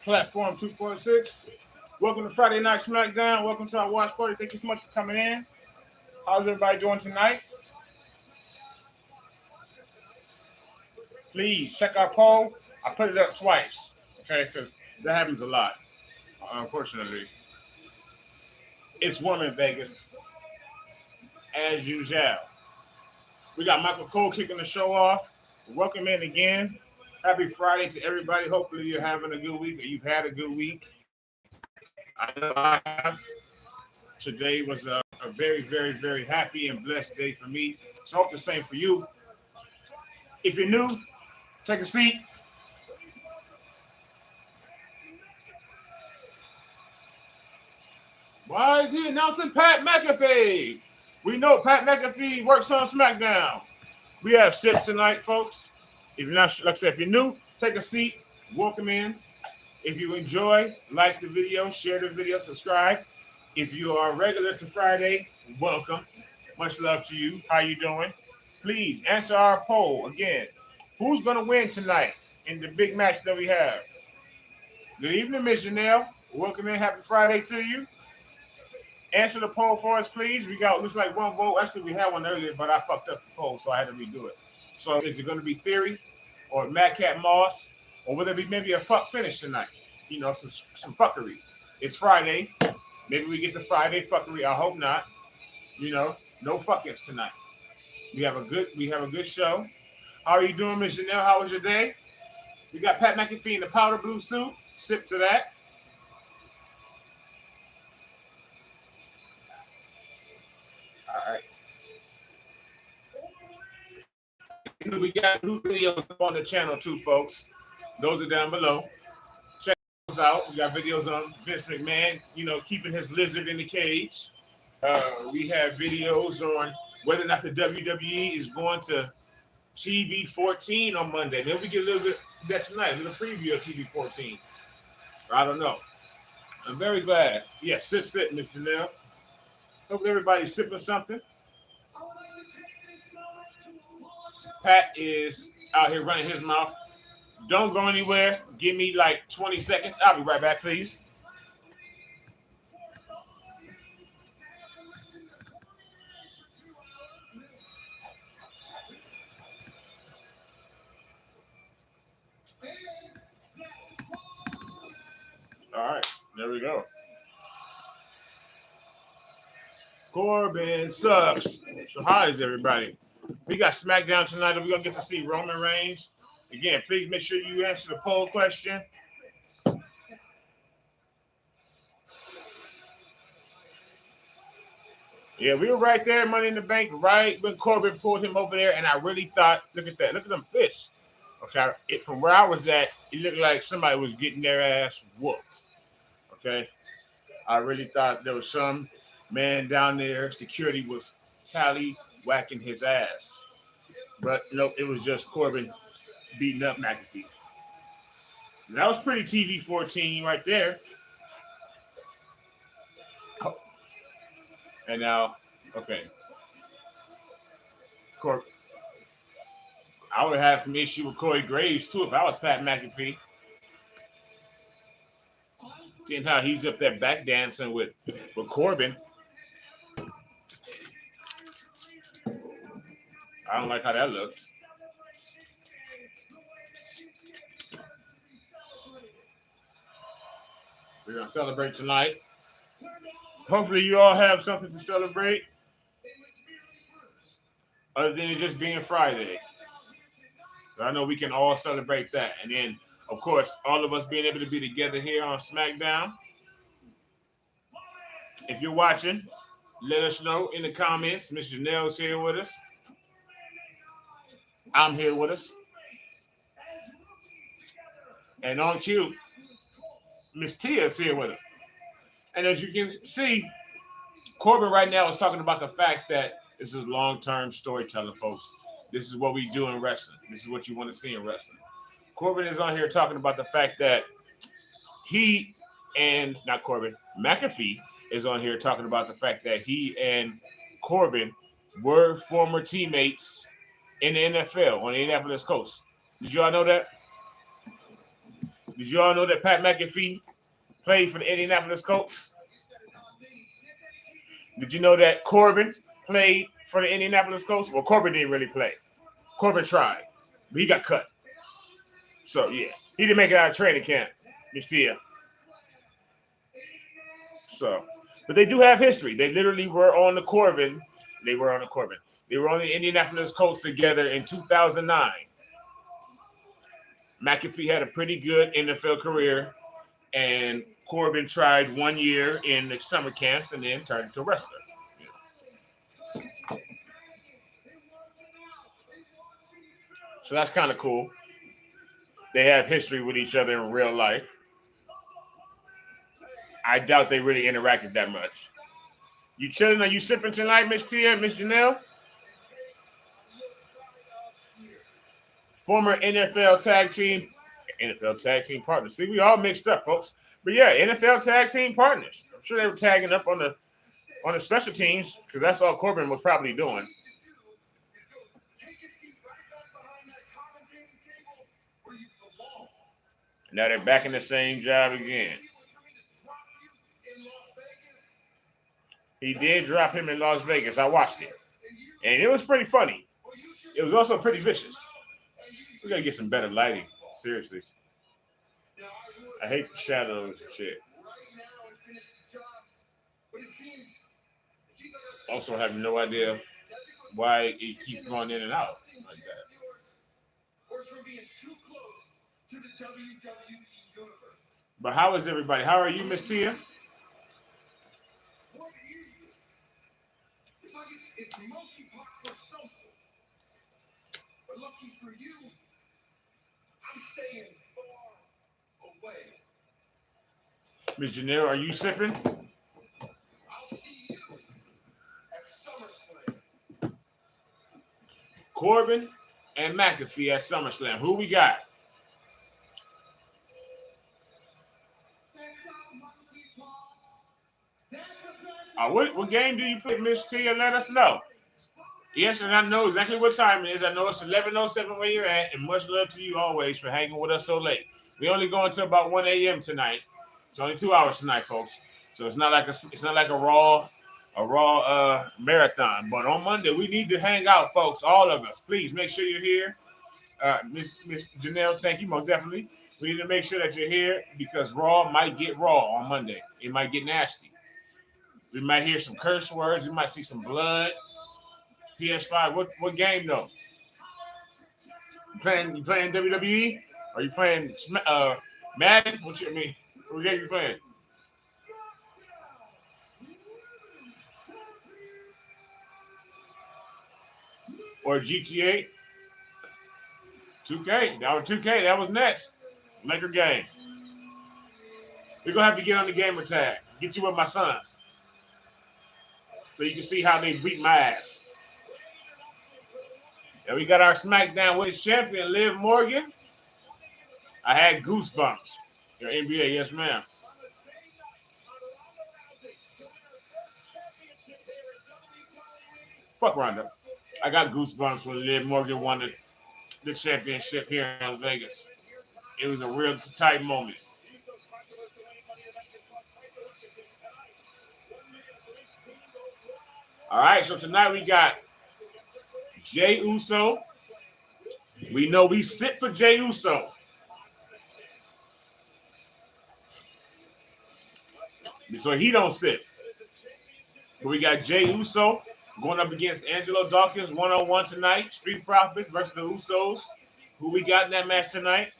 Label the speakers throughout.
Speaker 1: Platform 246. Welcome to Friday Night Smackdown. Welcome to our watch party. Thank you so much for coming in. How's everybody doing tonight? Please check our poll. I put it up twice, okay, because that happens a lot, unfortunately. It's warm in Vegas, as usual. We got Michael Cole kicking the show off. Welcome in again. Happy Friday to everybody. Hopefully you're having a good week or you've had a good week. I know I have. Today was a very, very, very happy and blessed day for me. So I hope the same for you. If you're new, take a seat. Why is he announcing Pat McAfee? We know Pat McAfee works on SmackDown. We have sips tonight, folks. If you're not, like I said, if you're new, take a seat. Welcome in. If you enjoy, like the video, share the video, subscribe. If you are regular to Friday, welcome. Much love to you. How you doing? Please answer our poll again. Who's going to win tonight in the big match that we have? Good evening, Miss Janelle. Welcome in. Happy Friday to you. Answer the poll for us, please. We got, looks like one vote. Actually, we had one earlier, but I fucked up the poll, so I had to redo it. So is it going to be Theory or Madcap Moss, or will there be maybe a fuck finish tonight? You know, some fuckery. It's Friday. Maybe we get the Friday fuckery. I hope not. You know, no fuckings tonight. We have a good show. How are you doing, Miss Janelle? How was your day? We got Pat McAfee in the powder blue suit. Sip to that. All right. We got new videos on the channel too, folks. Those are down below. Check those out. We got videos on Vince McMahon, you know, keeping his lizard in the cage. We have videos on whether or not the WWE is going to TV 14 on Monday. Maybe we get a little bit of that tonight, a little preview of TV 14. I don't know. I'm very glad. Yeah, sip, Mr. Janelle. Hope everybody's sipping something. Pat is out here running his mouth. Don't go anywhere. Give me like 20 seconds. I'll be right back, please. All right, there we go. Corbin sucks. So how is everybody? We got Smackdown tonight, and we're going to get to see Roman Reigns. Again, please make sure you answer the poll question. Yeah, we were right there, Money in the Bank, right when Corbin pulled him over there, and I really thought, look at that. Look at them fists. Okay, from where I was at, it looked like somebody was getting their ass whooped. Okay, I really thought there was some man down there, security was whacking his ass. But no, it was just Corbin beating up McAfee. So that was pretty TV 14 right there. Oh. And now, okay. I would have some issue with Corey Graves too if I was Pat McAfee. Seeing how he's up there back dancing with Corbin. I don't like how that looks. We're going to celebrate tonight. Hopefully you all have something to celebrate other than it just being Friday. I know we can all celebrate that. And then, of course, all of us being able to be together here on SmackDown. If you're watching, let us know in the comments. Miss Janelle's here with us. I'm here with us. And on cue, Miss Tia's here with us. And as you can see, Corbin right now is talking about the fact that this is long-term storytelling, folks. This is what we do in wrestling. This is what you want to see in wrestling. Corbin is on here talking about the fact that McAfee is on here talking about the fact that he and Corbin were former teammates in the NFL on the Indianapolis coast. Did you all know that? Did you all know that Pat McAfee played for the Indianapolis Colts? Did you know that Corbin played for the Indianapolis Colts? Well, Corbin didn't really play. Corbin tried, but he got cut. So, yeah, he didn't make it out of training camp, Miss Tia. So, but they do have history. They literally were on the Corbin. They were on the Indianapolis Colts together in 2009. McAfee had a pretty good NFL career, and Corbin tried 1 year in the summer camps and then turned into a wrestler. So that's kind of cool. They have history with each other in real life. I doubt they really interacted that much. You chilling? Are you sipping tonight, Miss Tia and Miss Janelle? Former NFL tag team partners. See, we all mixed up, folks. But yeah, NFL tag team partners. I'm sure they were tagging up on the special teams because that's all Corbin was probably doing. Now they're back in the same job again. He did drop him in Las Vegas. I watched it. And it was pretty funny. It was also pretty vicious. We gotta get some better lighting. Seriously. I hate the shadows and shit. Also have no idea why it keeps going in and out like that. But how is everybody? How are you, Miss Tia? It's monkeypox or something. But lucky for you, I'm staying far away. Ms. Janelle, are you sipping? I'll see you at SummerSlam. Corbin and McAfee at SummerSlam. Who we got? What game do you play, Miss Tia? Let us know. Yes, and I know exactly what time it is. I know it's 11:07 where you're at, and much love to you always for hanging with us so late. We only go until about 1 a.m. tonight. It's only 2 hours tonight, folks. So it's not like a raw marathon. But on Monday, we need to hang out, folks. All of us, please make sure you're here. Miss Janelle, thank you most definitely. We need to make sure that you're here because Raw might get raw on Monday. It might get nasty. We might hear some curse words. We might see some blood. PS5. What game though? You playing WWE? Are you playing Madden? What game you playing? Or GTA? 2K. That was 2K. That was next. Laker game. We're gonna have to get on the gamer tag. Get you with my sons. So you can see how they beat my ass. And we got our Smackdown Women's Champion, Liv Morgan. I had goosebumps. Your NBA, yes, ma'am. Fuck Ronda. I got goosebumps when Liv Morgan won the championship here in Las Vegas. It was a real tight moment. All right, so tonight we got Jey Uso. We know we sit for Jey Uso. So he don't sit. But we got Jey Uso going up against Angelo Dawkins one-on-one tonight. Street Profits versus the Usos. Who we got in that match tonight?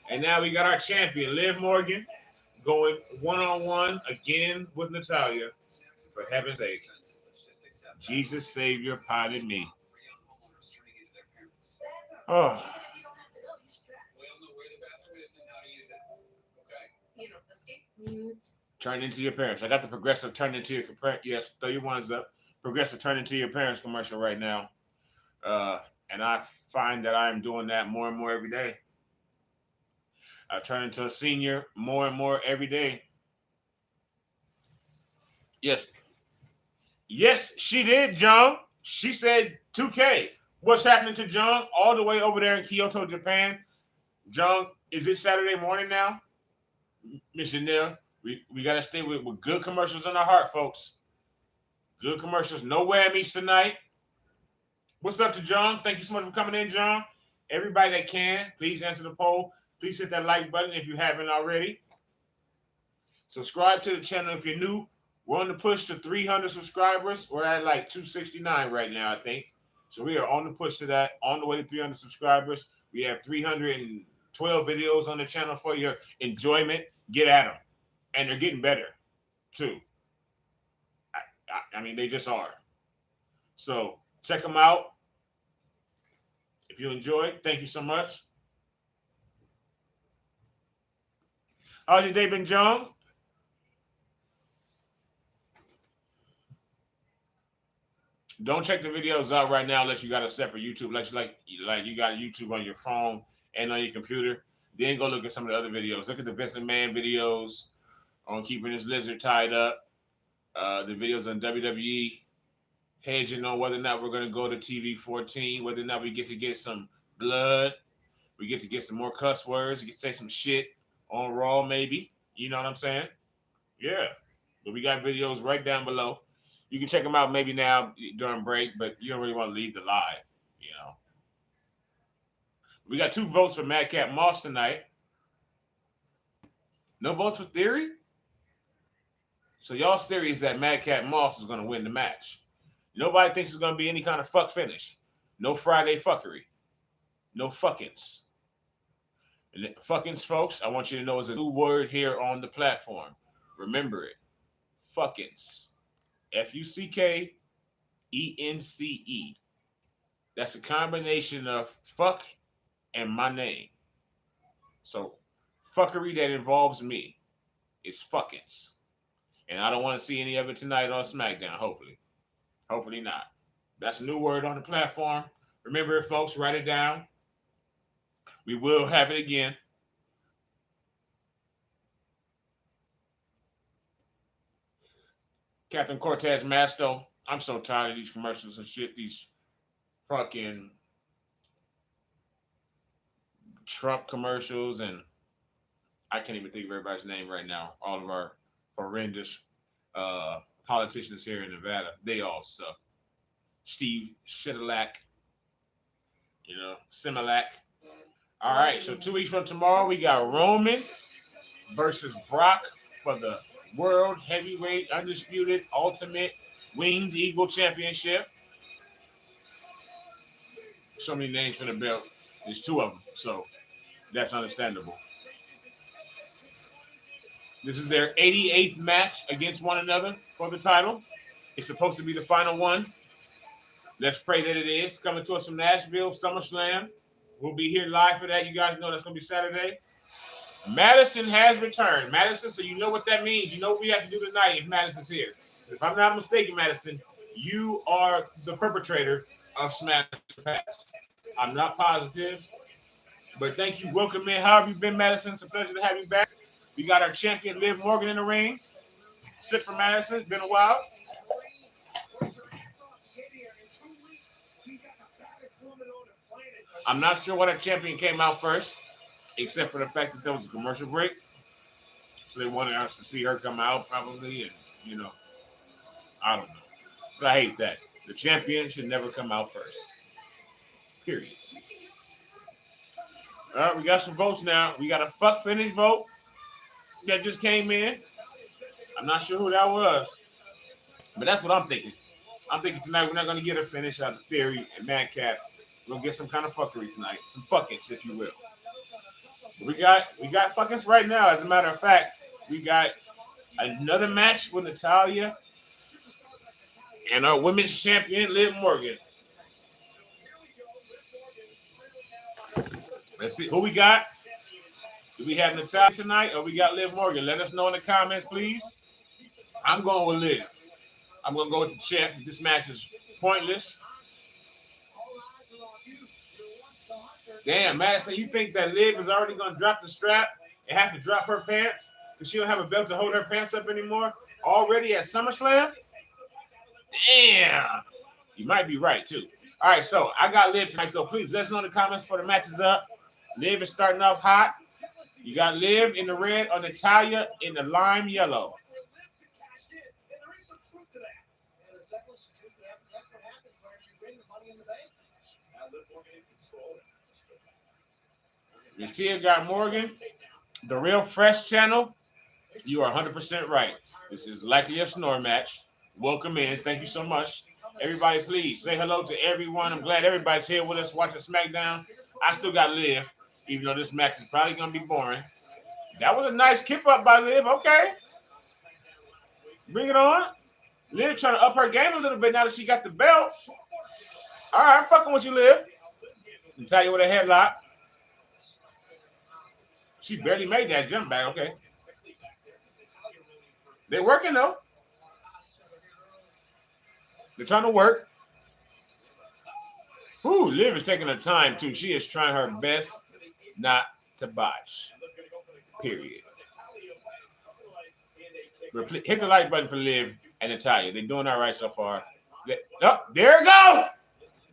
Speaker 1: And now we got our champion, Liv Morgan, going one-on-one again with Natalya. For heaven's sake. Jesus, Savior, pardon me. Oh. Turn into your parents. I got the Progressive turn into your parents. Yes, throw your ones up. Progressive turn into your parents commercial right now. And I find that I'm doing that more and more every day. I turn into a senior more and more every day. Yes. Yes, she did, John. She said 2K. What's happening to John all the way over there in Kyoto, Japan? John, Is it Saturday morning now? Missionary, we got to stay with good commercials in our heart, folks. Good commercials. No whammies tonight. What's up to John? Thank you so much for coming in, John. Everybody that can, please answer the poll. Please hit that like button if you haven't already. Subscribe to the channel if you're new. We're on the push to 300 subscribers. We're at like 269 right now, I think. So we are on the push to that, on the way to 300 subscribers. We have 312 videos on the channel for your enjoyment. Get at them. And they're getting better, too. I mean, they just are. So check them out. If you enjoy, thank you so much. How's your day been, John? Don't check the videos out right now unless you got a separate YouTube, like you got YouTube on your phone and on your computer. Then go look at some of the other videos. Look at the Vincent Man videos on keeping his lizard tied up. The videos on WWE, hedging on whether or not we're going to go to TV 14, whether or not we get to get some blood, we get to get some more cuss words, we get to say some shit on Raw, maybe. You know what I'm saying? Yeah. But we got videos right down below. You can check them out maybe now during break, but you don't really want to leave the live, you know. We got 2 votes for Madcap Moss tonight. No votes for Theory? So y'all's theory is that Madcap Moss is going to win the match. Nobody thinks it's going to be any kind of fuck finish. No Friday fuckery. No fuckins. And fuckins, folks, I want you to know is a new word here on the platform. Remember it. Fuckins. Fuckence. That's a combination of fuck and my name. So fuckery that involves me is fuckins. And I don't want to see any of it tonight on Smackdown, hopefully. Hopefully not. That's a new word on the platform. Remember it, folks. Write it down. We will have it again. Captain Cortez Masto. I'm so tired of these commercials and shit. These fucking Trump commercials, and I can't even think of everybody's name right now. All of our horrendous politicians here in Nevada, they all suck. Steve Shidalak, Similac. All right, so 2 weeks from tomorrow, we got Roman versus Brock for the World Heavyweight Undisputed Ultimate Winged Eagle Championship. So many names for the belt. There's 2 of them, so that's understandable. This is their 88th match against one another for the title. It's supposed to be the final one. Let's pray that it is. Coming to us from Nashville, SummerSlam. We'll be here live for that. You guys know that's going to be Saturday. Madison has returned. Madison, so you know what that means. You know what we have to do tonight if Madison's here. If I'm not mistaken, Madison, you are the perpetrator of Smash Pass. I'm not positive, but thank you. Welcome in. How have you been, Madison? It's a pleasure to have you back. We got our champion, Liv Morgan, in the ring. Sit for Madison. It's been a while. I'm not sure what our champion came out first, except for the fact that there was a commercial break. So they wanted us to see her come out, probably, and, I don't know. But I hate that. The champion should never come out first. Period. All right, we got some votes now. We got a fuck finish vote that just came in. I'm not sure who that was, but that's what I'm thinking. I'm thinking tonight we're not going to get a finish out of Theory and Madcap. We're going to get some kind of fuckery tonight. Some fuckings, if you will. We got fuckings right now. As a matter of fact, we got another match with Natalya and our women's champion, Liv Morgan. Let's see who we got. Do we have Natalya tonight or we got Liv Morgan? Let us know in the comments, please. I'm going with Liv. I'm going to go with the champ. This match is pointless. Damn, Madison, you think that Liv is already going to drop the strap and have to drop her pants because she don't have a belt to hold her pants up anymore? Already at SummerSlam? Damn. You might be right, too. All right, so I got Liv tonight, though. Please let us know in the comments before the match is up. Liv is starting off hot. You got Liv in the red or Natalya in the lime yellow. This here got Morgan, the Real Fresh channel. You are 100% right. This is likely a snore match. Welcome in. Thank you so much. Everybody, please say hello to everyone. I'm glad everybody's here with us watching SmackDown. I still got Liv, even though this match is probably going to be boring. That was a nice kip up by Liv. Okay. Bring it on. Liv trying to up her game a little bit now that she got the belt. All right, I'm fucking with you, Liv. Natalya with a headlock. She barely made that jump back. Okay. They're working, though. They're trying to work. Ooh, Liv is taking her time, too. She is trying her best not to botch. Period. Hit the like button for Liv and Natalya. They're doing all right so far. Oh, there it goes.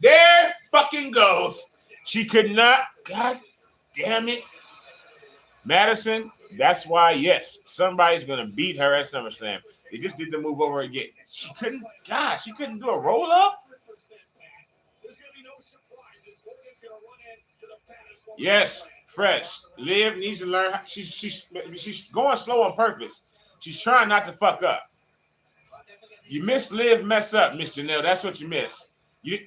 Speaker 1: There fucking goes. She could not. God damn it. Madison, that's why, yes, somebody's going to beat her at SummerSlam. They just did the move over again. She couldn't do a roll-up? Yes, Fresh. Liv needs to learn. She's going slow on purpose. She's trying not to fuck up. You miss Liv, mess up, Miss Janelle. That's what you miss.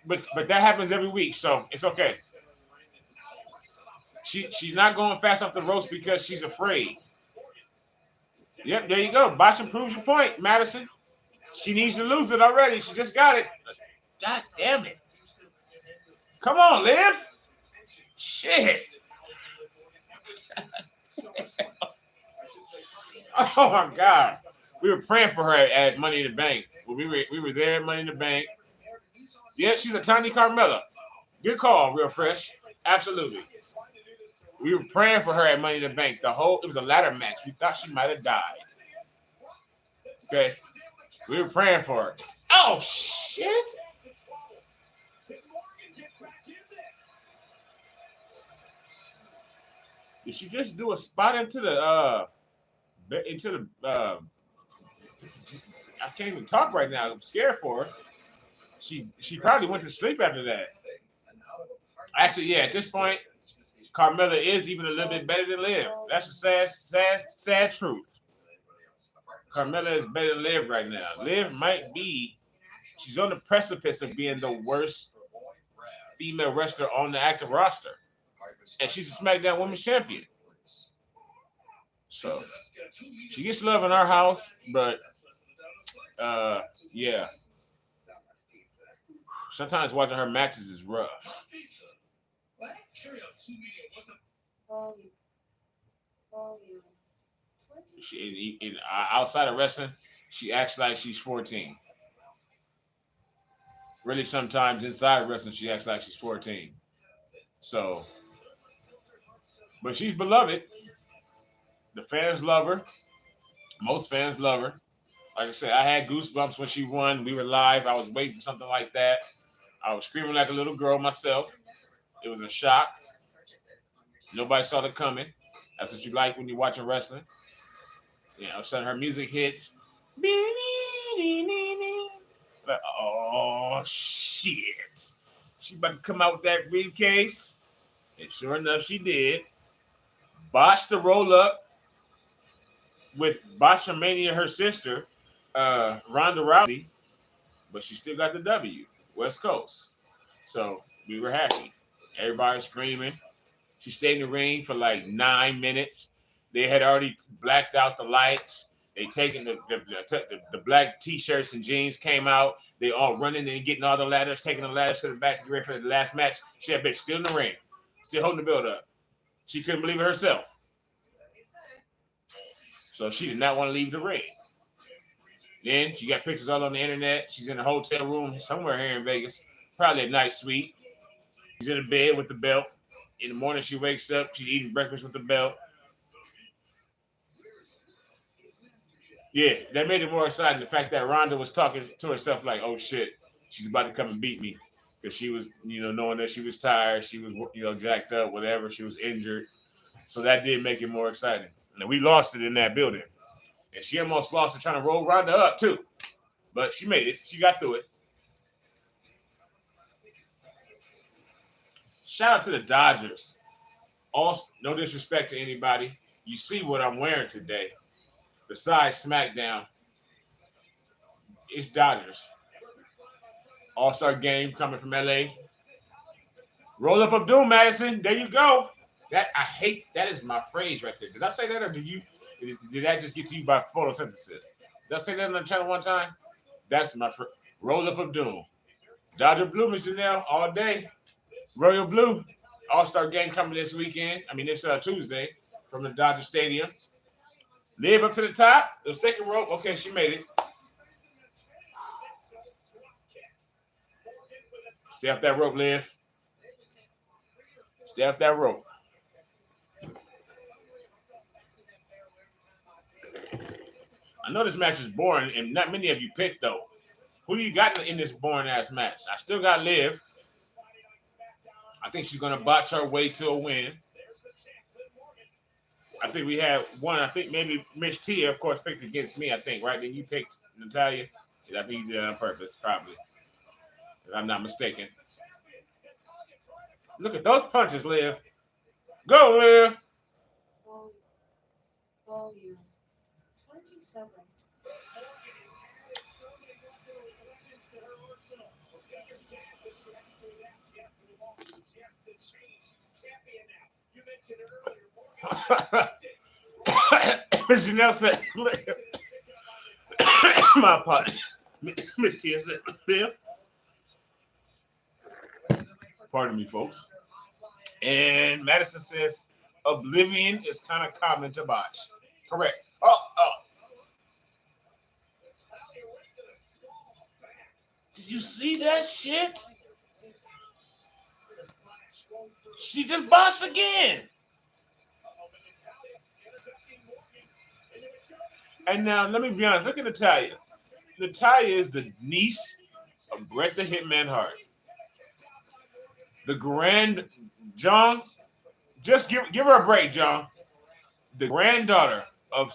Speaker 1: But that happens every week, so it's okay. She's not going fast off the ropes because she's afraid. Yep, there you go. Botcham proves your point, Madison. She needs to lose it already. She just got it. God damn it. Come on, Liv. Shit. Oh my God. We were praying for her at Money in the Bank. We were there at Money in the Bank. Yeah, she's a tiny Carmella. Good call, Real Fresh. Absolutely. We were praying for her at Money in the Bank. It was a ladder match. We thought she might have died. Okay. We were praying for her. Oh shit. Did she just do a spot into the I can't even talk right now. I'm scared for her. She probably went to sleep after that. Actually, yeah, at this point, Carmella is even a little bit better than Liv. That's a sad truth. Carmella is better than Liv right now. Liv might be, she's on the precipice of being the worst female wrestler on the active roster. And she's a SmackDown Women's Champion. So, she gets love in our house, but, yeah. Sometimes watching her matches is rough. Outside of wrestling, she acts like she's 14. Really, sometimes inside of wrestling, she acts like she's 14. So, but she's beloved. The fans love her. Most fans love her. Like I said, I had goosebumps when she won. We were live. I was waiting for something like that. I was screaming like a little girl myself. It was a shock. Nobody saw it coming. That's what you like when you're watching wrestling. You know, suddenly her music hits. Like, oh, shit. She about to come out with that briefcase. And sure enough, she did. Botched the roll-up with Botchamania, her sister, Ronda Rousey. But she still got the W, West Coast. So we were happy. Everybody was screaming. She stayed in the ring for like 9 minutes. They had already blacked out the lights. They taken the black T-shirts and jeans came out. They all running and getting all the ladders, taking the ladders to the back to get ready for the last match. She had bitch still in the ring, still holding the build up. She couldn't believe it herself. So she did not want to leave the ring. Then she got pictures all on the internet. She's in a hotel room somewhere here in Vegas, probably a night suite. She's in a bed with the belt. In the morning, she wakes up. She's eating breakfast with the belt. Yeah, that made it more exciting. The fact that Ronda was talking to herself like, oh, shit, she's about to come and beat me. because she was, knowing that she was tired, she was, jacked up, whatever, she was injured. So that did make it more exciting. And we lost it in that building. And she almost lost it trying to roll Ronda up, too. But she made it. She got through it. Shout out to the Dodgers. No disrespect to anybody. You see what I'm wearing today. Besides Smackdown, it's Dodgers. All-Star game coming from LA. Roll up of doom, Madison. There you go. That is my phrase right there. Did I say that, or did that just get to you by photosynthesis? Did I say that on the channel one time? That's my roll up of doom. Dodger Blue, Mr. Janelle, all day. Royal Blue, All-Star game coming this weekend. This Tuesday from the Dodger Stadium. Live up to the top. The second rope. Okay, she made it. Stay off that rope, Liv. Stay off that rope. I know this match is boring, and not many of you picked, though. Who do you got in this boring-ass match? I still got Liv. I think she's going to botch her way to a win. I think we had one. I think maybe Miss Tia, of course, picked against me, I think, right? Then you picked Natalia. I think you did it on purpose, probably. If I'm not mistaken. Look at those punches, Liv. Go, Liv.
Speaker 2: Volume 27.
Speaker 1: Miss Janelle said, my apologies. Miss Tia said, Liv. Pardon me, folks. And Madison says, Oblivion is kind of common to botch. Correct. Oh. Did you see that shit? She just botched again. And now, let me be honest. Look at Natalia. Natalia is the niece of Bret the Hitman Hart. The John, just give her a break, John. The granddaughter of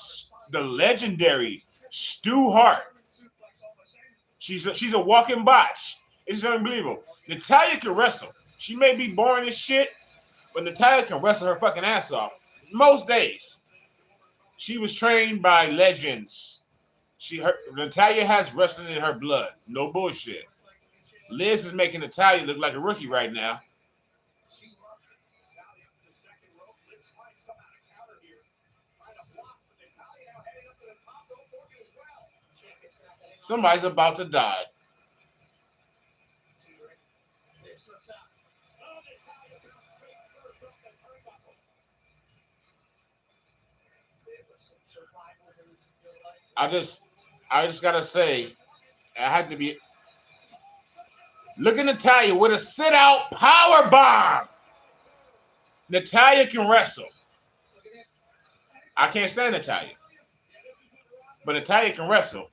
Speaker 1: the legendary Stu Hart. She's a walking botch. It's unbelievable. Natalia can wrestle. She may be boring as shit, but Natalia can wrestle her fucking ass off most days. She was trained by legends. Natalia has wrestling in her blood. No bullshit. Liz is making Natalia look like a rookie right now. Somebody's about to die. I just gotta say, I had to be. Look at Natalia with a sit-out power bomb. Natalia can wrestle. I can't stand Natalia, but Natalia can wrestle.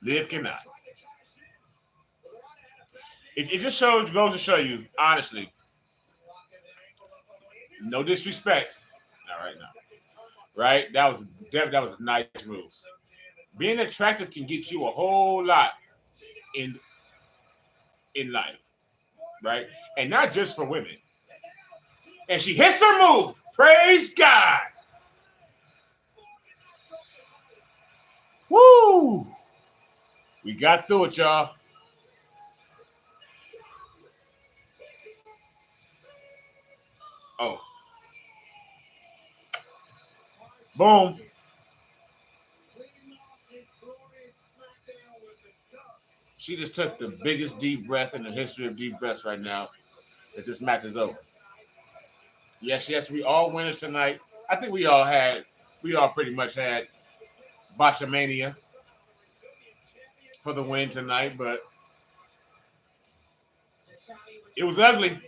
Speaker 1: Liv cannot. It just goes to show you, honestly. No disrespect. Not right now. Right? That was a nice move. Being attractive can get you a whole lot in life, right? And not just for women. And she hits her move. Praise God. Woo! We got through it, y'all. Oh. Boom. She just took the biggest deep breath in the history of deep breaths right now that this match is over. Yes, we all winners tonight. I think we all pretty much had Botchamania for the win tonight, but it was ugly.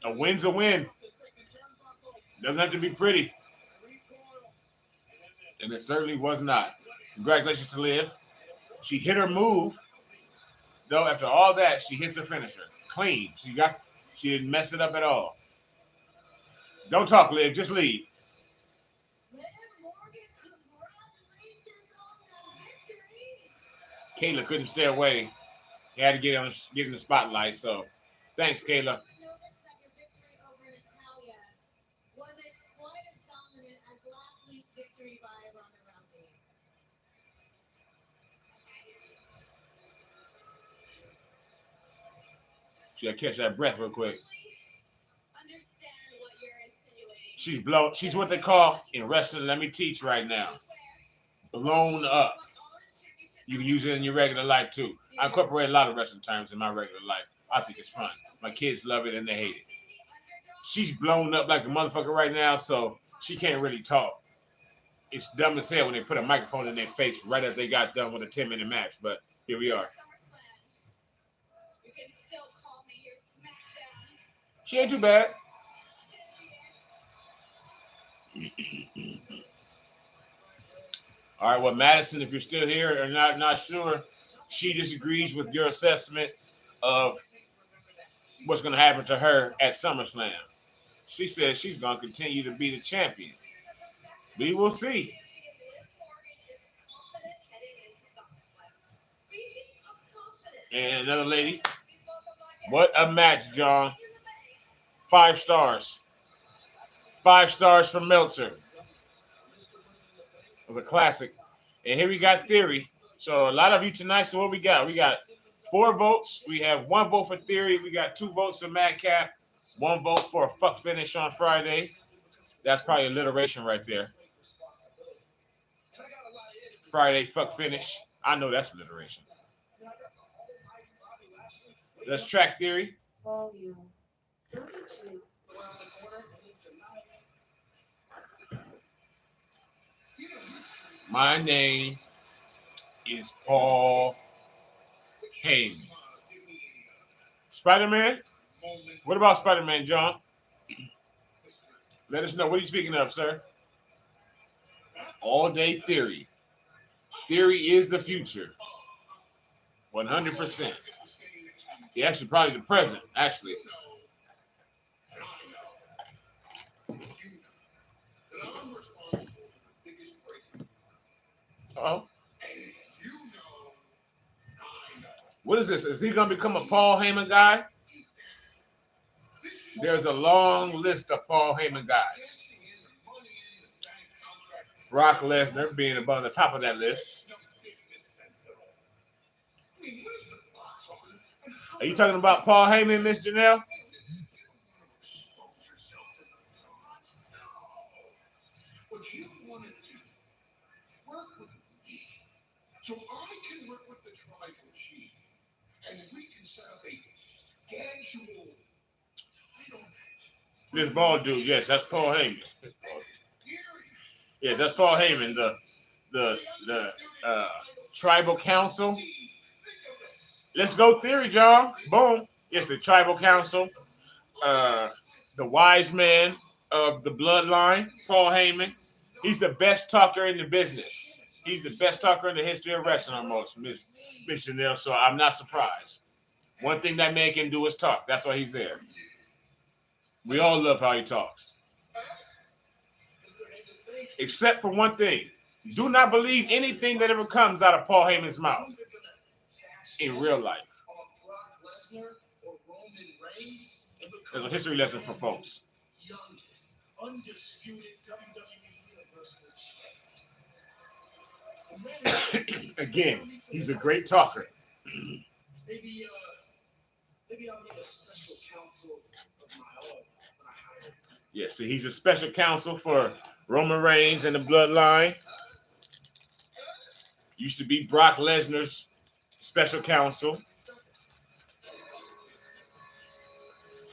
Speaker 1: A win's a win. Doesn't have to be pretty. And it certainly was not. Congratulations to Liv. She hit her move. Though after all that, she hits her finisher. Clean. She didn't mess it up at all. Don't talk, Liv. Just leave. Kayla couldn't stay away. He had to get in the spotlight. So, thanks, Kayla. She gotta catch that breath real quick. She's what they call in wrestling. Let me teach right now. Blown up. You can use it in your regular life too. I incorporate a lot of wrestling terms in my regular life. I think it's fun. My kids love it and they hate it. She's blown up like a motherfucker right now, so she can't really talk. It's dumb as hell when they put a microphone in their face right after they got done with a 10-minute match, but here we are. She ain't too bad. All right, well, Madison, if you're still here or not sure, she disagrees with your assessment of what's going to happen to her at SummerSlam. She says she's going to continue to be the champion. We will see. And another lady. What a match, John. 5 stars. 5 stars from Meltzer. It was a classic. And here we got Theory. So a lot of you tonight. So what we got? We got 4 votes. We have 1 vote for Theory. We got 2 votes for Madcap. 1 vote for a fuck finish on Friday. That's probably alliteration right there. Friday fuck finish. I know that's alliteration. Let's track Theory.
Speaker 2: Volume 32.
Speaker 1: My name is Paul Heyman. Spider-Man? What about Spider-Man, John? Let us know. What are you speaking of, sir? All Day Theory. Theory is the future. 100%. He actually probably the present, actually. Oh. What is this? Is he going to become a Paul Heyman guy? There's a long list of Paul Heyman guys. Brock Lesnar being above the top of that list. Are you talking about Paul Heyman, Miss Janelle?
Speaker 3: What you want to do is work with me so I can work with the tribal chief and we can set up a scheduled title match.
Speaker 1: This bald dude, yes, that's Paul Heyman. Yeah, that's Paul Heyman, the tribal council. Let's go Theory, John. Boom. Yes, the tribal council. The wise man of the bloodline, Paul Heyman. He's the best talker in the business. He's the best talker in the history of wrestling almost, Miss Janelle, so I'm not surprised. One thing that man can do is talk. That's why he's there. We all love how he talks. Except for one thing. Do not believe anything that ever comes out of Paul Heyman's mouth in real life. There's a history lesson for folks. Again, he's a great talker.
Speaker 3: Maybe I'll need a special counsel of my own.
Speaker 1: Yes, so he's a special counsel for Roman Reigns and the bloodline. Used to be Brock Lesnar's special counsel.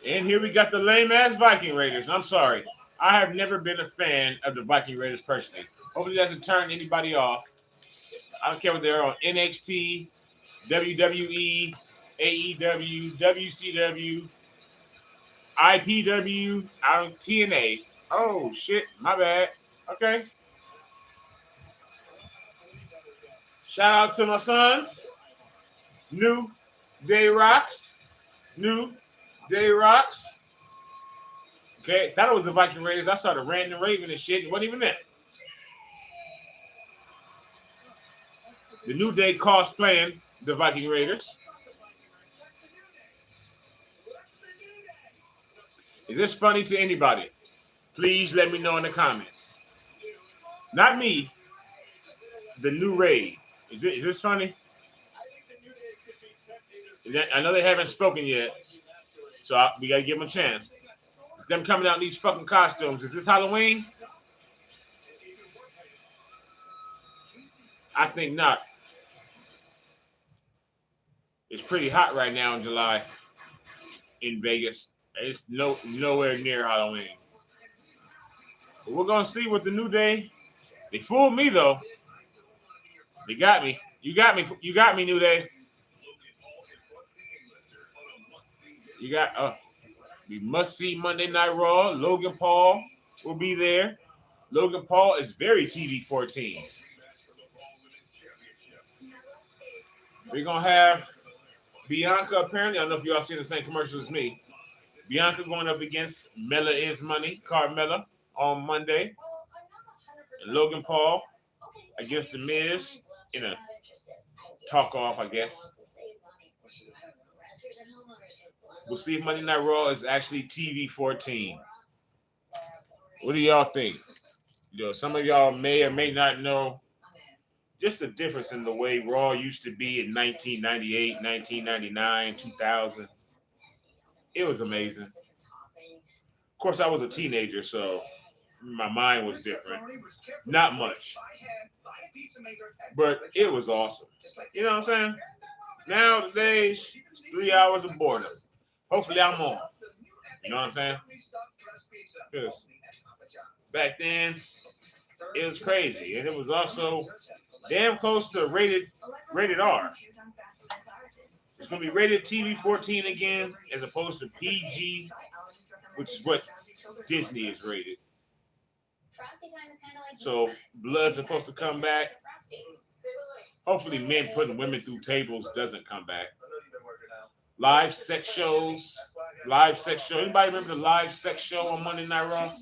Speaker 1: And here we got the lame-ass Viking Raiders. I'm sorry. I have never been a fan of the Viking Raiders personally. Hopefully it doesn't turn anybody off. I don't care whether they're on NXT, WWE, AEW, WCW, IPW, TNA. Oh, shit. My bad. Okay. Shout out to my sons. New Day Rocks. New Day Rocks. Okay, thought it was the Viking Raiders. I saw the Random Raven and shit. It wasn't even that. The New Day cosplaying the Viking Raiders. Is this funny to anybody? Please let me know in the comments. Not me. The New Raid. Is this funny? I know they haven't spoken yet, so we gotta give them a chance. Them coming out in these fucking costumes. Is this Halloween? I think not. It's pretty hot right now in July in Vegas. It's nowhere near Halloween. But we're gonna see what the New Day. They fooled me though. They got me. You got me. You got me, New Day. You got we must see Monday Night Raw. Logan Paul will be there. Logan Paul is very TV 14. We're gonna have Bianca. Apparently, I don't know if y'all seen the same commercial as me. Bianca going up against Mella is Money, Carmella on Monday. And Logan Paul against The Miz in a talk off, I guess. We'll see if Monday Night Raw is actually TV 14. What do y'all think? Some of y'all may or may not know just the difference in the way Raw used to be in 1998, 1999, 2000. It was amazing. Of course, I was a teenager, so my mind was different. Not much. But it was awesome. You know what I'm saying? Nowadays, it's 3 hours of boredom. Hopefully, I'm on. You know what I'm saying? Because back then, it was crazy. And it was also damn close to rated R. It's going to be rated TV 14 again, as opposed to PG, which is what Disney is rated. So blood's supposed to come back. Hopefully, men putting women through tables doesn't come back. Live sex shows. Anybody remember the live sex show on Monday Night Raw?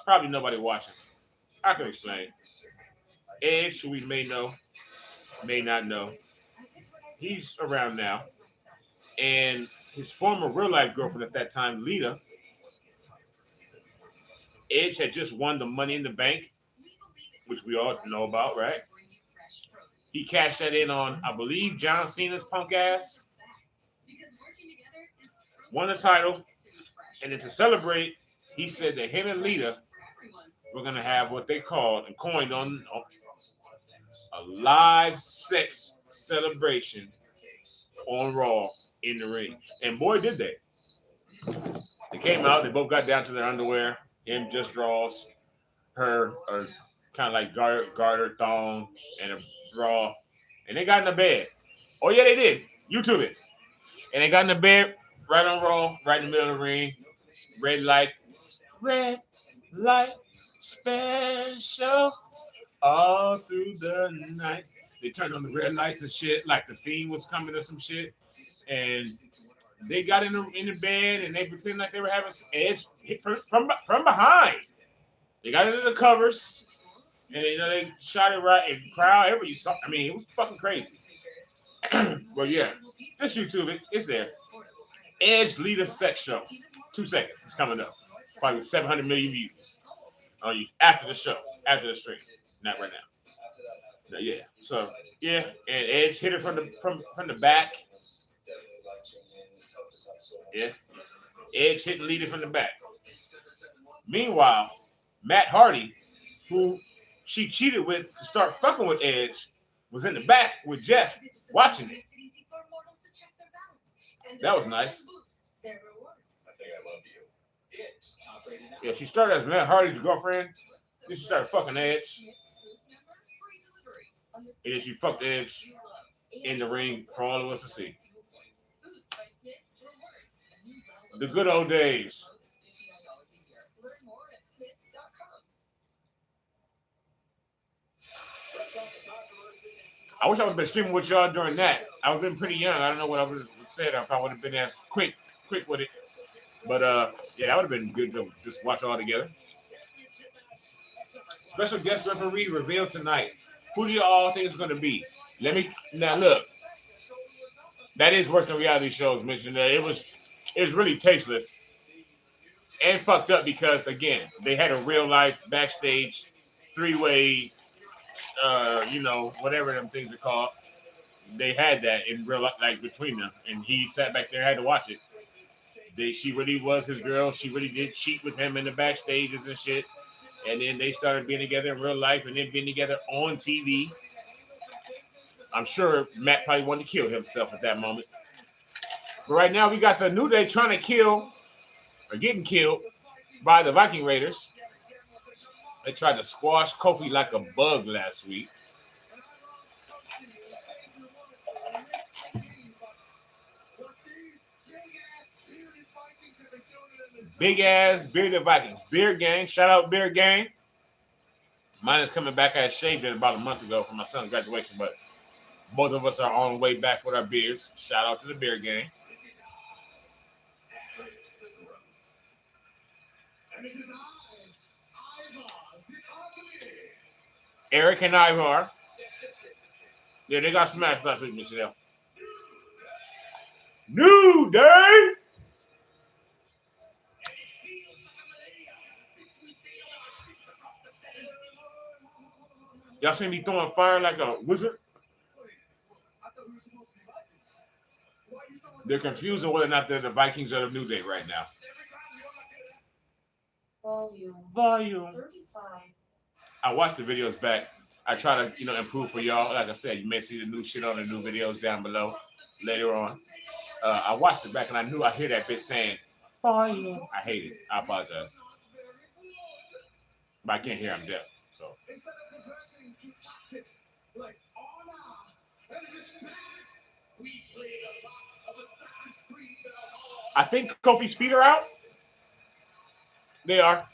Speaker 1: Probably nobody watching. I can explain. Edge, who we may know, may not know. He's around now. And his former real-life girlfriend at that time, Lita, Edge had just won the Money in the Bank, which we all know about, right? He cashed that in on, I believe, John Cena's punk ass. Won the title. And then to celebrate, he said that him and Lita were going to have what they called and coined on a live sex celebration on Raw in the ring. And boy, did they. They came out. They both got down to their underwear. Him just draws. Her kind of like garter thong and a bra. And they got in the bed. Oh, yeah, they did. YouTube it. And they got in the bed right on Raw, right in the middle of the ring. Red light special all through the night. They turned on the red lights and shit, like the Fiend was coming or some shit. And they got in the bed and they pretended like they were having Edge hit from behind. They got into the covers and they shot it right and crowd every. I mean, it was fucking crazy. But yeah, just YouTube it. It's there. Edge Lita sex show. 2 seconds. It's coming up. Probably with 700 million views on you after the show, after the stream. Not right now. Yeah. So yeah, and Edge hit it from the back. Yeah. Edge hit Lita from the back. Meanwhile, Matt Hardy, who she cheated with to start fucking with Edge, was in the back with Jeff watching it. That was nice. Yeah, she started as Matt Hardy's girlfriend. Then she started fucking Edge. And then she fucked Edge in the ring for all of us to see. The good old days. I wish I would have been streaming with y'all during that. I would have been pretty young. I don't know what I would have said if I would have been as quick with it. But yeah, that would have been good to just watch all together. Special guest referee revealed tonight. Who do you all think is going to be? Let me now look. That is worse than reality shows, mentioned that it was really tasteless and fucked up because again they had a real life backstage 3-way, whatever them things are called. They had that in real life, like between them, and he sat back there and had to watch it. She really was his girl. She really did cheat with him in the backstages and shit. And then they started being together in real life and then being together on TV. I'm sure Matt probably wanted to kill himself at that moment. But right now we got the New Day trying to kill or getting killed by the Viking Raiders. They tried to squash Kofi like a bug last week. Big ass bearded Vikings. Beard Gang. Shout out Beard Gang. Mine is coming back. I had shaved it about a month ago for my son's graduation, but both of us are on the way back with our beards. Shout out to the Beard Gang. Eric and Ivar. Yeah, they got smashed last week, Mr. L. New Day! Y'all see me throwing fire like a wizard? They're confused on whether or not they're the Vikings or the New Day right now. Volume.
Speaker 2: 35.
Speaker 1: I watched the videos back. I try to, improve for y'all. Like I said, you may see the new shit on the new videos down below later on. I watched it back and I knew I hear that bitch saying volume. I hate it. I apologize. But I can't hear. I'm deaf. So. I think Kofi's feet are out. They are.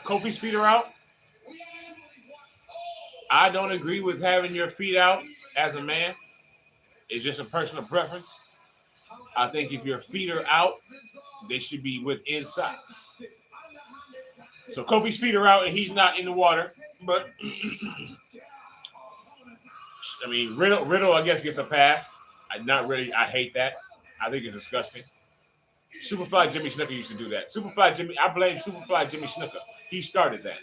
Speaker 1: Kofi's feet are out. I don't agree with having your feet out as a man. It's just a personal preference. I think if your feet are out, they should be within socks. So Kofi's feet are out and he's not in the water. But I mean, Riddle, I guess, gets a pass. Not really. I hate that. I think it's disgusting. Superfly Jimmy Snuka used to do that. I blame Superfly Jimmy Snuka. He started that.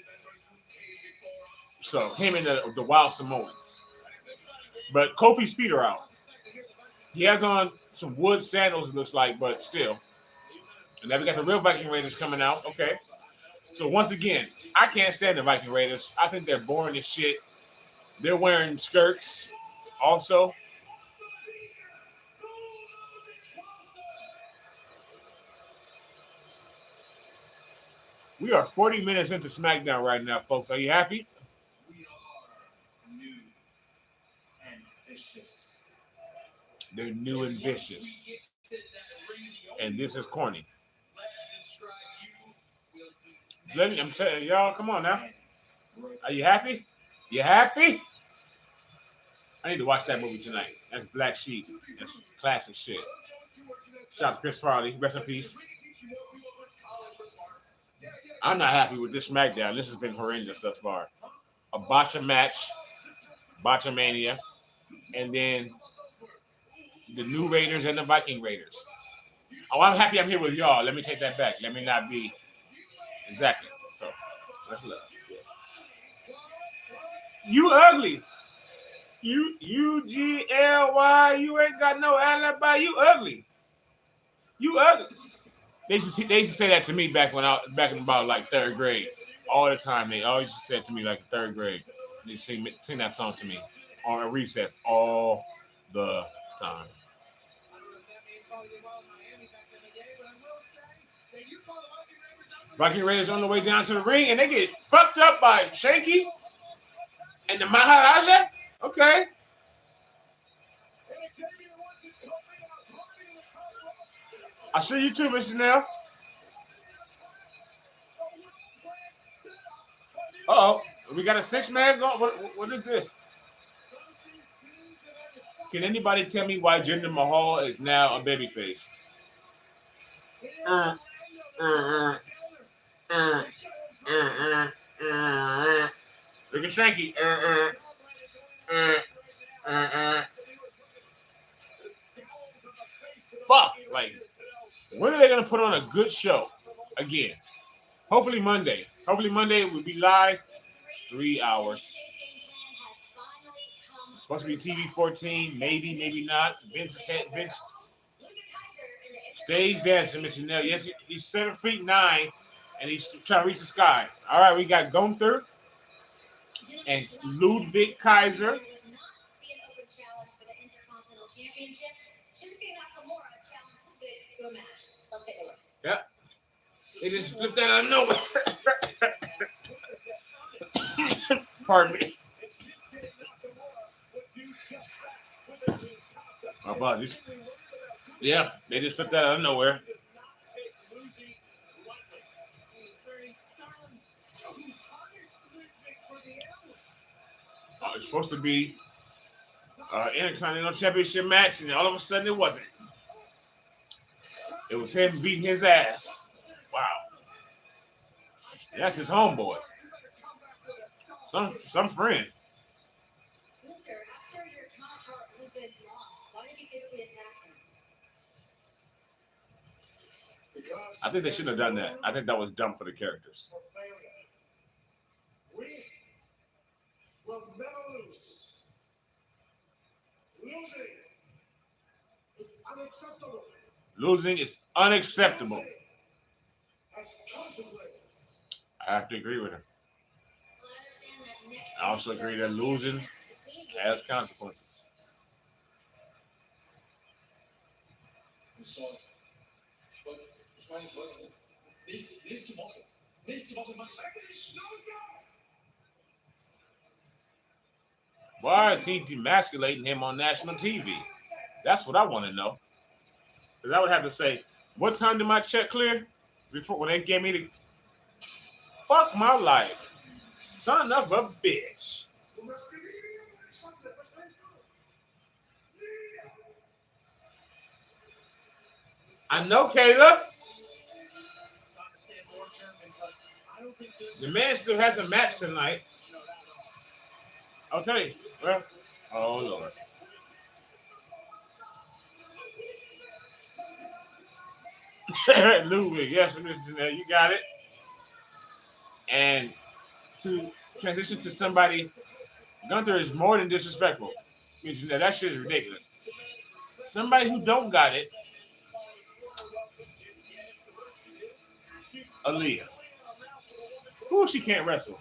Speaker 1: So him and the Wild Samoans. But Kofi's feet are out. He has on some wood sandals, it looks like, but still. And now we got the real Viking Raiders coming out. Okay. So once again, I can't stand the Viking Raiders. I think they're boring as shit. They're wearing skirts also. We are 40 minutes into Smackdown right now, folks. Are you happy?
Speaker 3: We are new and vicious.
Speaker 1: They're new and vicious. And this is corny. I'm telling y'all, come on now. Are you happy? You happy? I need to watch that movie tonight. That's Black Sheep. That's classic shit. Shout out to Chris Farley. Rest in peace. I'm not happy with this SmackDown. This has been horrendous thus far. A botcha match, botcha mania, and then the new Raiders and the Viking Raiders. Oh, I'm happy I'm here with y'all. Let me take that back. Let me not be exactly. So, let's look. You ugly. You UGLY. You ain't got no alibi. You ugly. You ugly. They used to say that to me back in about like third grade. All the time. They always used to say it to me like third grade. They sing that song to me on recess all the time. Viking Raiders on the way down to the ring and they get fucked up by Shaky and the Maharaja. Okay. I see you too, Mr. Nell. Uh-oh. We got a 6-man going. What is this? Can anybody tell me why Jinder Mahal is now a babyface? Look at Shanky. Fuck. Like, when are they gonna put on a good show again? Hopefully Monday. Hopefully Monday will be live. 3 hours. It's supposed to be TV 14. Maybe, maybe not. Vince stays dancing, Mr. Nell. Yes, he's 7'9", and he's trying to reach the sky. All right, we got Gunther and Ludwig Kaiser. Yep. They just flipped that out of nowhere. Pardon me. My apologies. Yeah, they just flipped that out of nowhere. It's supposed to be Intercontinental Championship match, and all of a sudden it wasn't. It was him beating his ass. Wow. And that's his homeboy. Some friend.
Speaker 2: Gunther, after your counterpart Ludwig lost, why did you physically attack him?
Speaker 3: Because
Speaker 1: I think they shouldn't have done that. I think that was dumb for the characters.
Speaker 3: we will never lose. Losing is unacceptable.
Speaker 1: Losing is unacceptable.
Speaker 3: Losing has consequences.
Speaker 1: I have to agree with him.
Speaker 2: Well, I understand that next
Speaker 1: I also
Speaker 2: week
Speaker 1: agree
Speaker 2: there
Speaker 1: that
Speaker 2: will be a
Speaker 1: losing
Speaker 2: match between you
Speaker 1: has
Speaker 2: and
Speaker 1: consequences.
Speaker 3: So, ich meine, ich wollte nächste Woche mache ich einfach die Schnauze.
Speaker 1: Why is he demasculating him on national TV? That's what I want to know. Because I would have to say, what time did my check clear? Before when they gave me the fuck my life. Son of a bitch.
Speaker 3: Du machst mir nie wieder so eine Schande, verstehst du? Nie wieder.
Speaker 1: I know, Caleb. The man still has a match tonight. Okay. Well, oh Lord. Ludwig, yes, Mr. Janelle, you got it. And to transition to somebody, Gunther is more than disrespectful. Mr. Janelle, that shit is ridiculous. Somebody who don't got it, Aaliyah. Who she can't wrestle?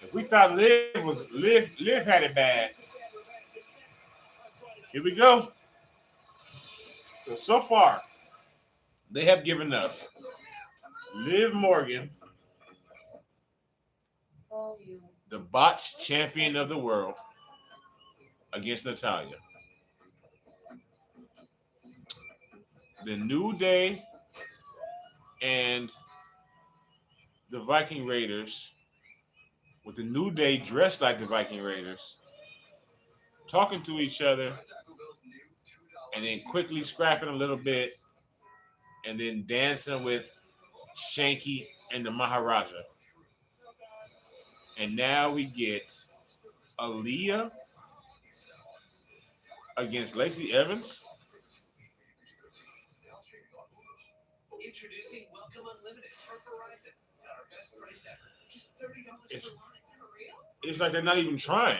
Speaker 1: If we thought Liv had it bad, here we go. So far, they have given us Liv Morgan, the botched champion of the world, against Natalya. The New Day and the Viking Raiders, with the New Day dressed like the Viking Raiders, talking to each other, and then quickly scrapping a little bit, and then dancing with Shanky and the Maharaja. And now we get Aaliyah against Lacey Evans.
Speaker 4: Introducing Welcome Unlimited from Verizon. Our best price ever. Just $30 per line.
Speaker 1: It's like they're not even trying.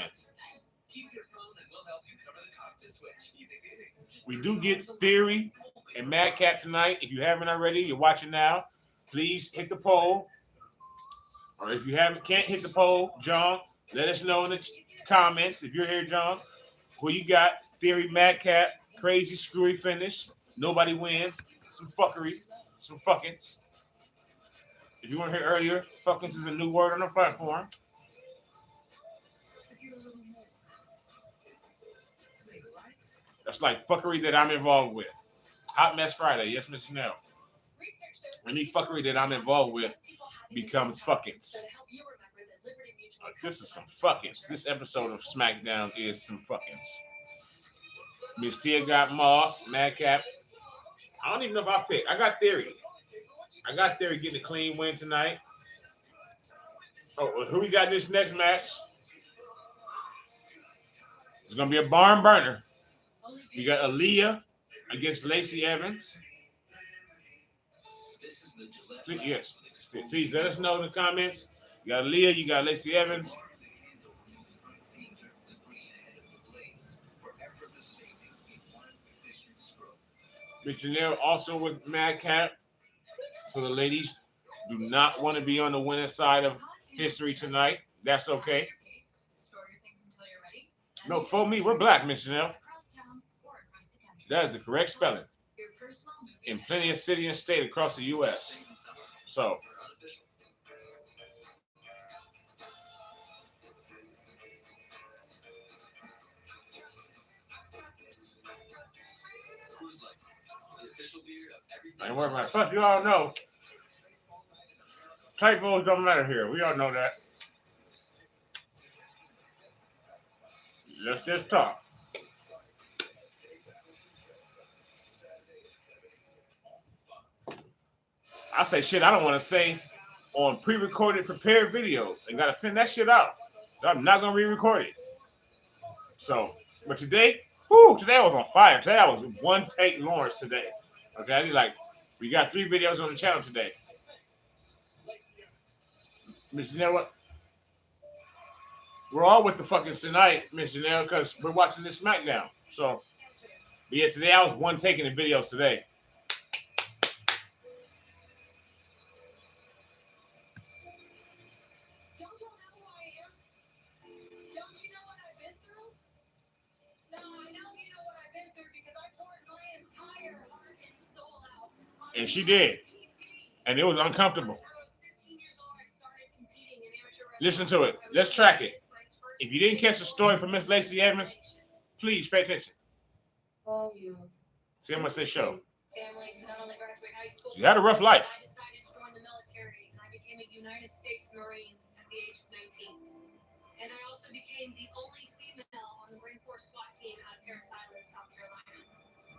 Speaker 4: Keep your phone and we'll help you cover the cost to switch. Easy peasy. Just
Speaker 1: We do
Speaker 4: $30
Speaker 1: get
Speaker 4: a line.
Speaker 1: Theory and Madcap tonight. If you haven't already, you're watching now. Please hit the poll. Or if you can't hit the poll, John, let us know in the comments. If you're here, John, who you got? Theory, Madcap, crazy, screwy finish. Nobody wins. Some fuckery. Some fuckings. If you weren't here earlier, fuckings is a new word on the platform. That's like fuckery that I'm involved with. Hot Mess Friday. Yes, Mr. Nell. Any fuckery that I'm involved with becomes fuckings. This is some fuckings. This episode of Smackdown is some fuckings. Miss Tia got Moss, Madcap. I don't even know if I picked. I got Theory. Getting a clean win tonight. Oh, who we got this next match? It's gonna be a barn burner. You got Aaliyah against Lacey Evans. Yes, please let us know in the comments. You got Aaliyah, you got Lacey Evans. Mr. Nail also with Madcap. So the ladies do not want to be on the winning side of history tonight. That's okay. No, for me, we're black, Mr. Nail. That is the correct spelling. In plenty of city and state across the U.S. So. I ain't worried about it. Plus, you all know, typos don't matter here. We all know that. Let's just talk. I say shit I don't want to say on pre-recorded, prepared videos and gotta send that shit out. I'm not gonna re-record it. So, but today I was on fire. Today I was one take Lawrence today. Okay, I did we got 3 videos on the channel today. Miss Janelle, what? We're all with the fucking tonight, Miss Janelle, because we're watching this Smackdown. So, but yeah, today I was one taking the videos today. And she did. And it was uncomfortable. Listen to it. Let's track it. If you didn't catch the story from Miss Lacey Evans, please pay attention. See, I'm going to say show. She had a rough life.
Speaker 2: I decided to join the military, and I became a United States Marine at the age of 19. And I also became the only female on the Marine Corps SWAT team out of Parris Island, South Carolina.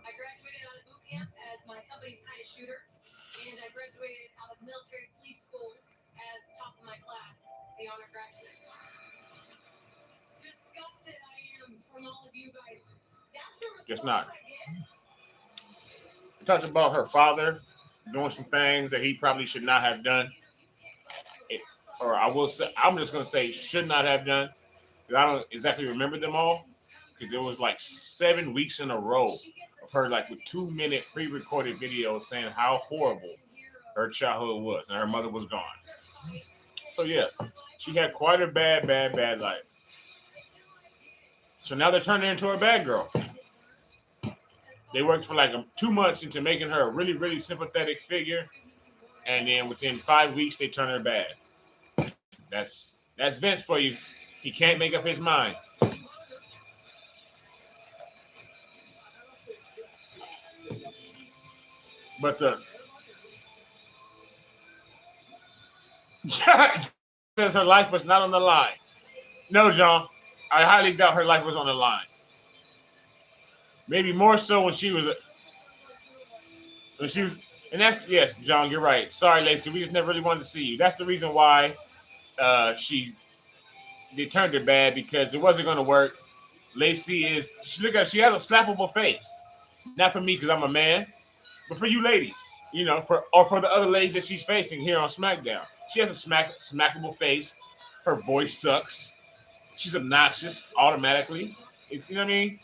Speaker 2: I graduated out of boot camp as my company's highest shooter, and I graduated out of military police school as top of my class, the honor graduate. Disgusted I am from all of you guys. That's a response
Speaker 1: Guess not.
Speaker 2: I get.
Speaker 1: We talked about her father doing some things that he probably should not have done. I'm just going to say should not have done. Because I don't exactly remember them all. Because there was 7 weeks in a row of her with 2-minute pre-recorded videos saying how horrible her childhood was and her mother was gone. So yeah, she had quite a bad life. So now they're turning her into a bad girl. They worked for 2 months into making her a really, really sympathetic figure. And then within 5 weeks, they turn her bad. That's Vince for you. He can't make up his mind. But says her life was not on the line. No, John. I highly doubt her life was on the line. Maybe more so when she was, and that's, yes, John, you're right. Sorry, Lacey, we just never really wanted to see you. That's the reason why they turned her bad, because it wasn't going to work. Lacey she has a slappable face. Not for me, because I'm a man, but for you ladies, for the other ladies that she's facing here on SmackDown. She has a smackable face. Her voice sucks. She's obnoxious automatically. You know what I mean?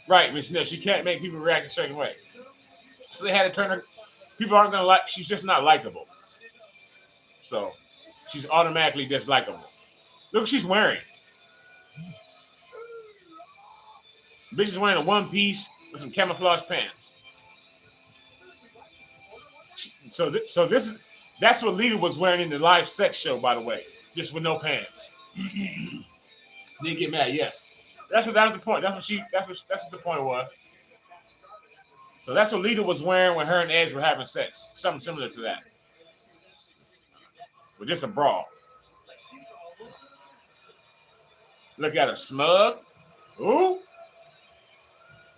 Speaker 1: Right, Miss Smith. She can't make people react a certain way. So they had to turn her. People aren't going to like. She's just not likable. So she's automatically dislikable. Look what she's wearing. Bitch is wearing a one piece with some camouflage pants. That's what Lita was wearing in the live sex show, by the way, just with no pants. Didn't get mad. Yes, that was the point. That's what the point was. So that's what Lita was wearing when her and Edge were having sex. Something similar to that, with just a bra. Look at her, smug. Ooh,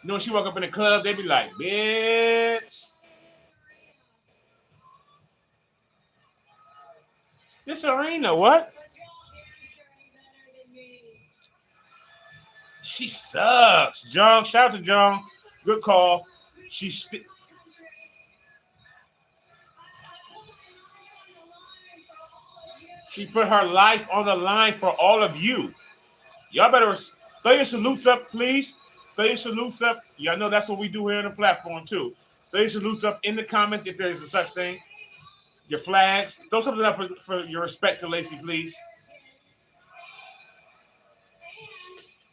Speaker 1: You know, when she walk up in the club, they be like, bitch. This arena, what?
Speaker 2: But y'all damn sure ain't better than me.
Speaker 1: She sucks. Jung, shout out to Jung. Good call. She
Speaker 2: She
Speaker 1: she put her life on the line for all of you. Y'all better throw your salutes up, please. Throw your salutes up. Y'all know that's what we do here on the platform too. Throw your salutes up in the comments if there is a such thing. Your flags. Throw something up for your respect to Lacey, please.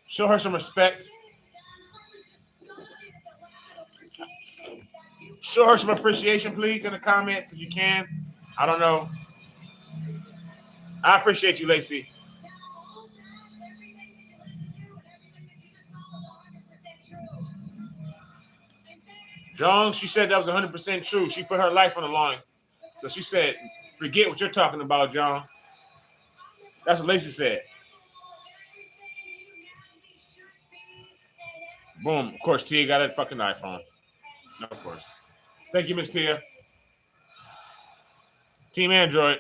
Speaker 1: Show her some respect. Show her some appreciation, please, in the comments if you can. I don't know. I appreciate you, Lacey. Joan, she said that was 100% true. She put her life on the line. So she said, forget what you're talking about, John. That's what Lacey said. Boom. Of course, Tia got a fucking iPhone. Of course. Thank you, Miss Tia. Team Android.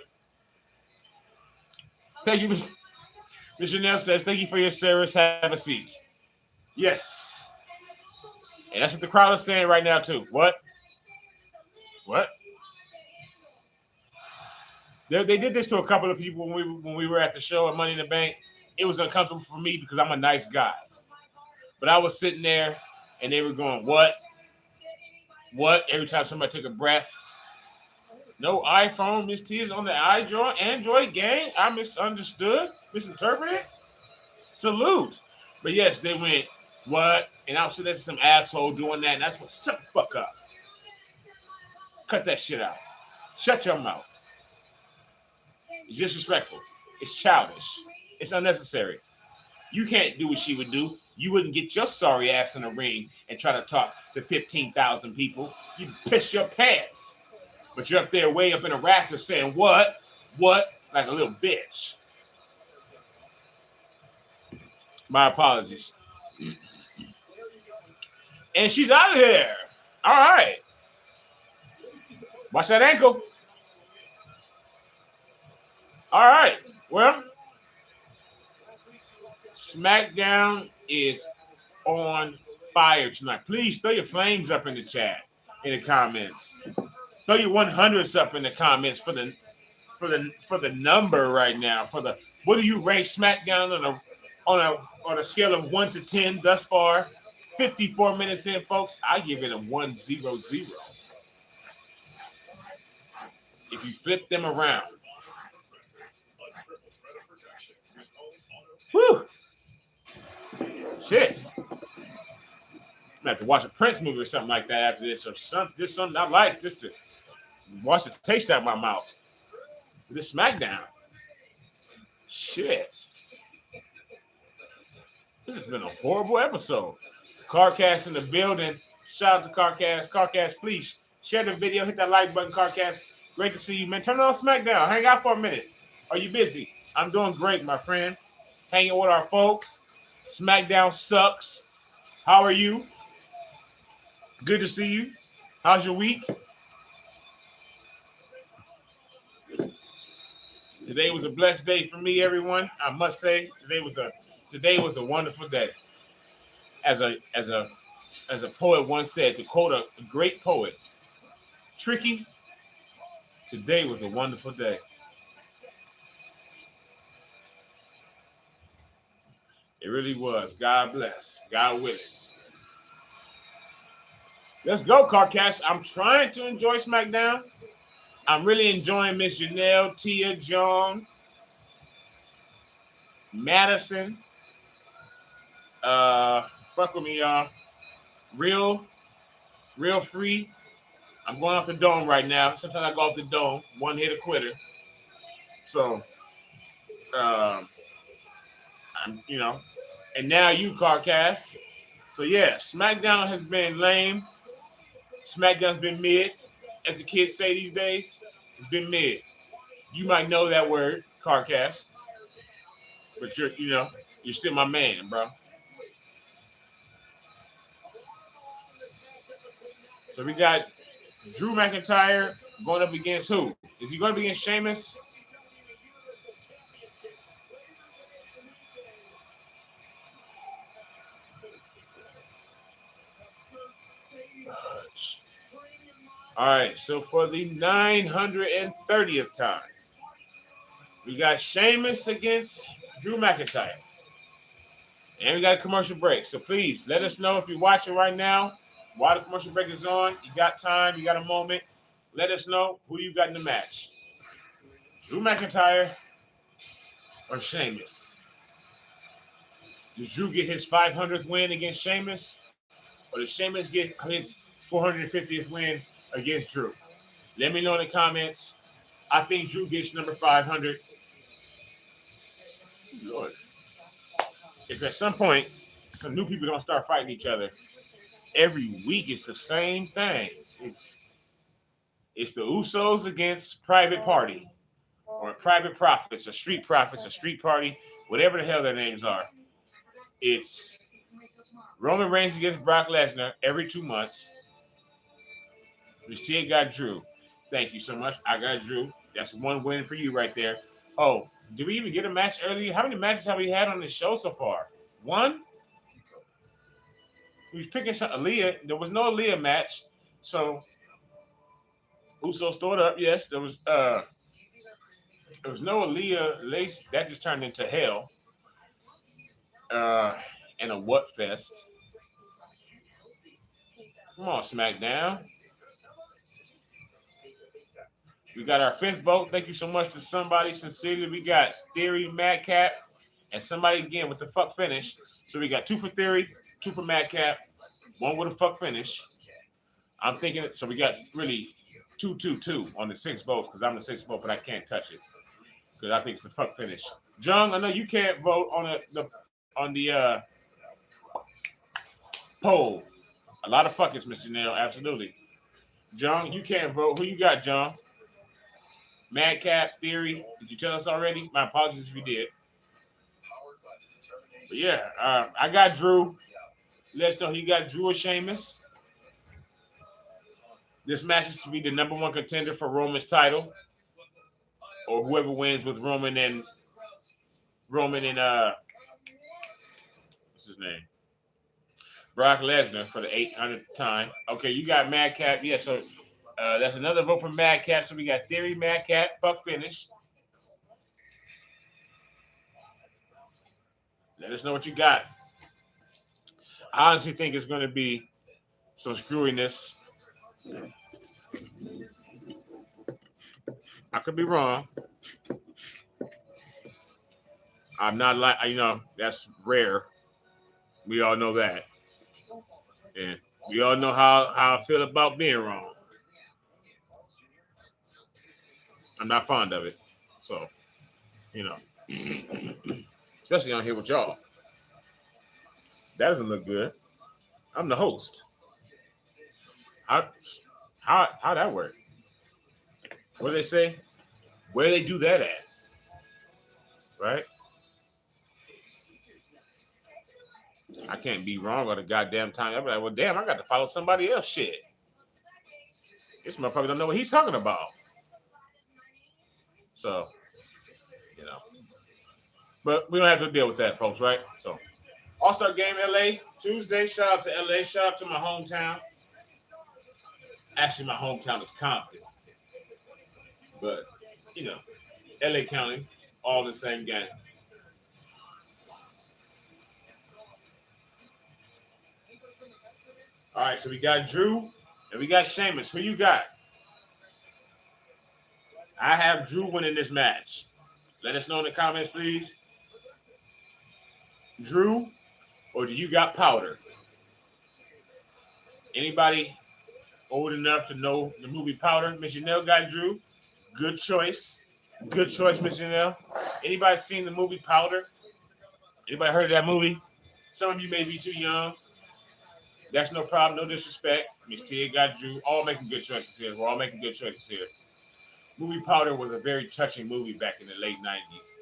Speaker 1: Thank you, Miss Janelle says, thank you for your service. Have a seat. Yes. And that's what the crowd is saying right now, too. What? What? They did this to a couple of people when we were at the show at Money in the Bank. It was uncomfortable for me because I'm a nice guy. But I was sitting there and they were going, what? What? Every time somebody took a breath. No iPhone. Miss T is on the Android gang. I misunderstood. Misinterpreted. Salute. But yes, they went, what? And I was sitting there to some asshole doing that. And that's what, shut the fuck up. Cut that shit out. Shut your mouth. It's disrespectful. It's childish. It's unnecessary. You can't do what she would do. You wouldn't get your sorry ass in the ring and try to talk to 15,000 people. You'd piss your pants. But you're up there way up in the rafters saying, what? What? Like a little bitch. My apologies. And she's out of here. All right. Watch that ankle. All right. Well, Smackdown is on fire tonight. Please throw your flames up in the chat, in the comments. Throw your 100s up in the comments for the number right now. What do you rank Smackdown on a scale of 1 to 10 thus far? 54 minutes in, folks. I give it a 100. If you flip them around. Whew. Shit. I'm gonna have to watch a Prince movie or something like that after this, or something I like, just to watch the taste out of my mouth. This Smackdown. Shit. This has been a horrible episode. Carcast in the building. Shout out to Carcast. Carcast, please share the video. Hit that like button, Carcast. Great to see you, man. Turn on Smackdown. Hang out for a minute. Are you busy? I'm doing great, my friend. Hanging with our folks. Smackdown sucks. How are you? Good to see you. How's your week? Today was a blessed day for me, everyone. I must say, today was a wonderful day. As a poet once said, to quote a great poet, Tricky, today was a wonderful day. It really was. God bless. God willing. Let's go, Carcass. I'm trying to enjoy SmackDown. I'm really enjoying Miss Janelle, Tia, John, Madison. Fuck with me, y'all. Real free. I'm going off the dome right now. Sometimes I go off the dome. One hit a quitter. So, I'm, and now you, Carcass. So yeah, SmackDown has been lame. SmackDown's been mid, as the kids say these days. It's been mid. You might know that word, Carcass, but you're still my man, bro. So we got Drew McIntyre going up against who? Is he going to be against Sheamus? All right, so for the 930th time, we got Sheamus against Drew McIntyre. And we got a commercial break. So please let us know if you're watching right now. While the commercial break is on, you got time, you got a moment. Let us know who you got in the match. Drew McIntyre or Sheamus? Does Drew get his 500th win against Sheamus? Or does Sheamus get his 450th win against Drew? Let me know in the comments. I think Drew gets number 500. Lord. If at some point some new people don't start fighting each other, every week it's the same thing. It's the Usos against Private Party or Private Profits or Street Profits or Street Party, whatever the hell their names are. It's Roman Reigns against Brock Lesnar every 2 months. Mystia got Drew. Thank you so much. I got Drew. That's one win for you right there. Oh, did we even get a match earlier? How many matches have we had on this show so far? One? We was picking some Aaliyah. There was no Aaliyah match. So Uso stored up. Yes, there was no Aaliyah lace. That just turned into hell. And a what fest. Come on, Smackdown. We got our 5th vote. Thank you so much to somebody. Sincerely, we got Theory, Madcap, and somebody again with the fuck finish. So we got 2 for Theory, 2 for Madcap, 1 with a fuck finish. I'm thinking, so we got really 2-2-2 on the 6 votes because I'm the 6th vote, but I can't touch it because I think it's a fuck finish. Jung, I know you can't vote on the poll. A lot of fuckers, Mr. Nail, absolutely. Jung, you can't vote. Who you got, Jung? Madcap, Theory. Did you tell us already? My apologies if you did. But yeah, I got Drew. Let us know you got Drew or Sheamus. This match is to be the number 1 contender for Roman's title, or whoever wins with Roman and what's his name? Brock Lesnar for the 800th time. Okay, you got Madcap. Yeah, so that's another vote for Madcap. So we got Theory, Madcap, fuck finish. Let us know what you got. I honestly think it's going to be some screwiness. I could be wrong. I'm not that's rare. We all know that. And we all know how I feel about being wrong. I'm not fond of it. So, especially on here with y'all. That doesn't look good. I'm the host. How that work? What do they say? Where do they do that at? Right? I can't be wrong all the goddamn time. I'm like, well, damn, I got to follow somebody else shit. This motherfucker don't know what he's talking about. So, But we don't have to deal with that, folks, right? So, All-Star Game LA, Tuesday. Shout out to LA. Shout out to my hometown. Actually, my hometown is Compton. But, LA County, all the same game. All right, so we got Drew and we got Sheamus. Who you got? I have Drew winning this match. Let us know in the comments, please. Drew, or do you got Powder? Anybody old enough to know the movie Powder? Miss Janelle got Drew. Good choice. Good choice, Miss Janelle. Anybody seen the movie Powder? Anybody heard of that movie? Some of you may be too young. That's no problem. No disrespect. Miss Tia got Drew. All making good choices here. We're all making good choices here. Movie Powder was a very touching movie back in the late 90s.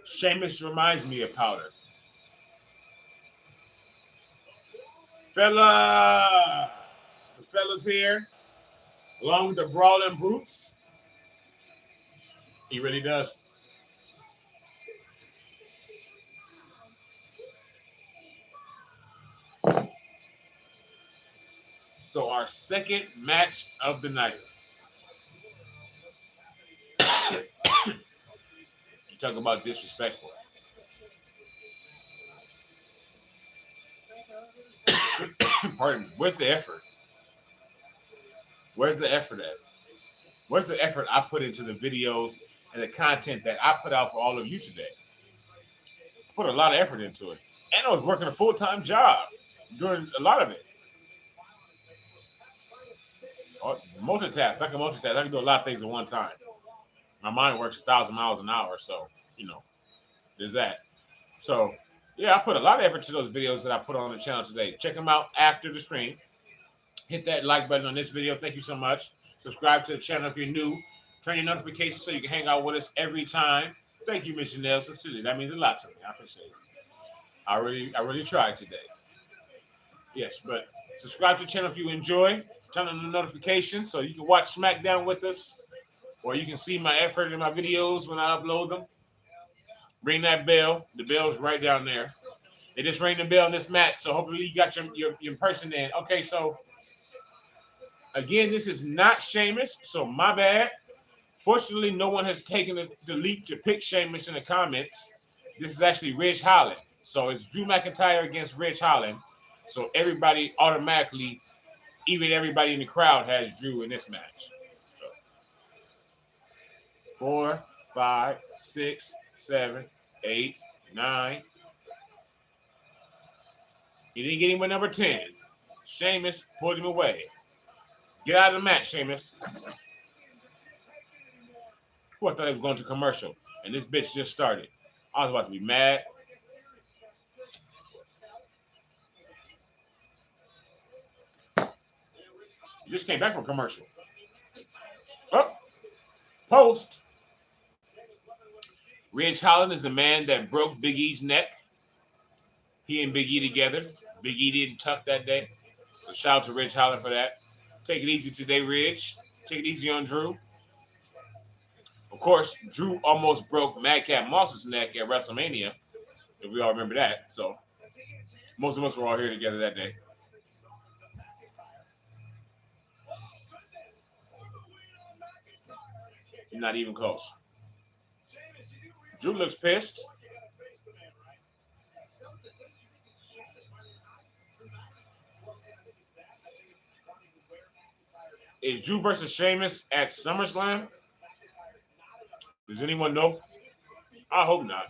Speaker 1: Sheamus reminds me of Powder. The fellas here, along with the brawling brutes. He really does. So our second match of the night. You talk about disrespectful. Pardon me. Where's the effort? Where's the effort at? Where's the effort I put into the videos and the content that I put out for all of you today? I put a lot of effort into it. And I was working a full-time job doing a lot of it. Multitask. I can multitask. I can do a lot of things at one time. My mind works 1,000 miles an hour, so, there's that. So, yeah, I put a lot of effort to those videos that I put on the channel today. Check them out after the stream. Hit that like button on this video. Thank you so much. Subscribe to the channel if you're new. Turn your notifications so you can hang out with us every time. Thank you, Miss Janelle. Sincerely, that means a lot to me. I appreciate it. I really tried today. Yes, but subscribe to the channel if you enjoy. Turn on the notifications so you can watch Smackdown with us, or you can see my effort in my videos when I upload them. Ring that bell. The bell's right down there. They just rang the bell in this match, so hopefully you got your person in. Okay, so again, this is not Sheamus, so my bad. Fortunately, no one has taken the leap to pick Sheamus in the comments. This is actually Ridge Holland. So it's Drew McIntyre against Ridge Holland. So everybody automatically, even everybody in the crowd, has Drew in this match. So 4, 5, 6, 7, 8, 9. He didn't get him with number 10. Sheamus pulled him away. Get out of the match, Sheamus. Who I thought they were going to commercial, and this bitch just started. I was about to be mad. You just came back from commercial. Oh, post. Ridge Holland is the man that broke Big E's neck. He and Big E together. Big E didn't tuck that day. So shout out to Ridge Holland for that. Take it easy today, Ridge. Take it easy on Drew. Of course, Drew almost broke Madcap Moss's neck at WrestleMania, if we all remember that. So most of us were all here together that day. Not even close. Drew looks pissed. Is Drew versus Sheamus at SummerSlam? Does anyone know? I hope not.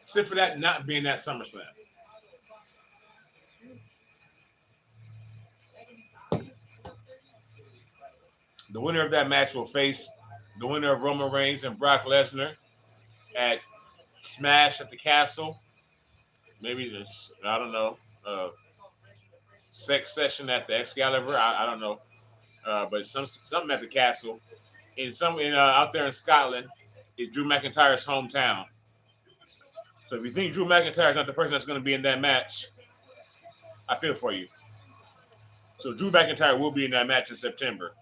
Speaker 1: Except for that not being at SummerSlam. The winner of that match will face the winner of Roman Reigns and Brock Lesnar at Smash at the Castle. Maybe this, I don't know, sex session at the Excalibur. I don't know. But something at the Castle. Out there in Scotland is Drew McIntyre's hometown. So if you think Drew McIntyre is not the person that's going to be in that match, I feel for you. So Drew McIntyre will be in that match in September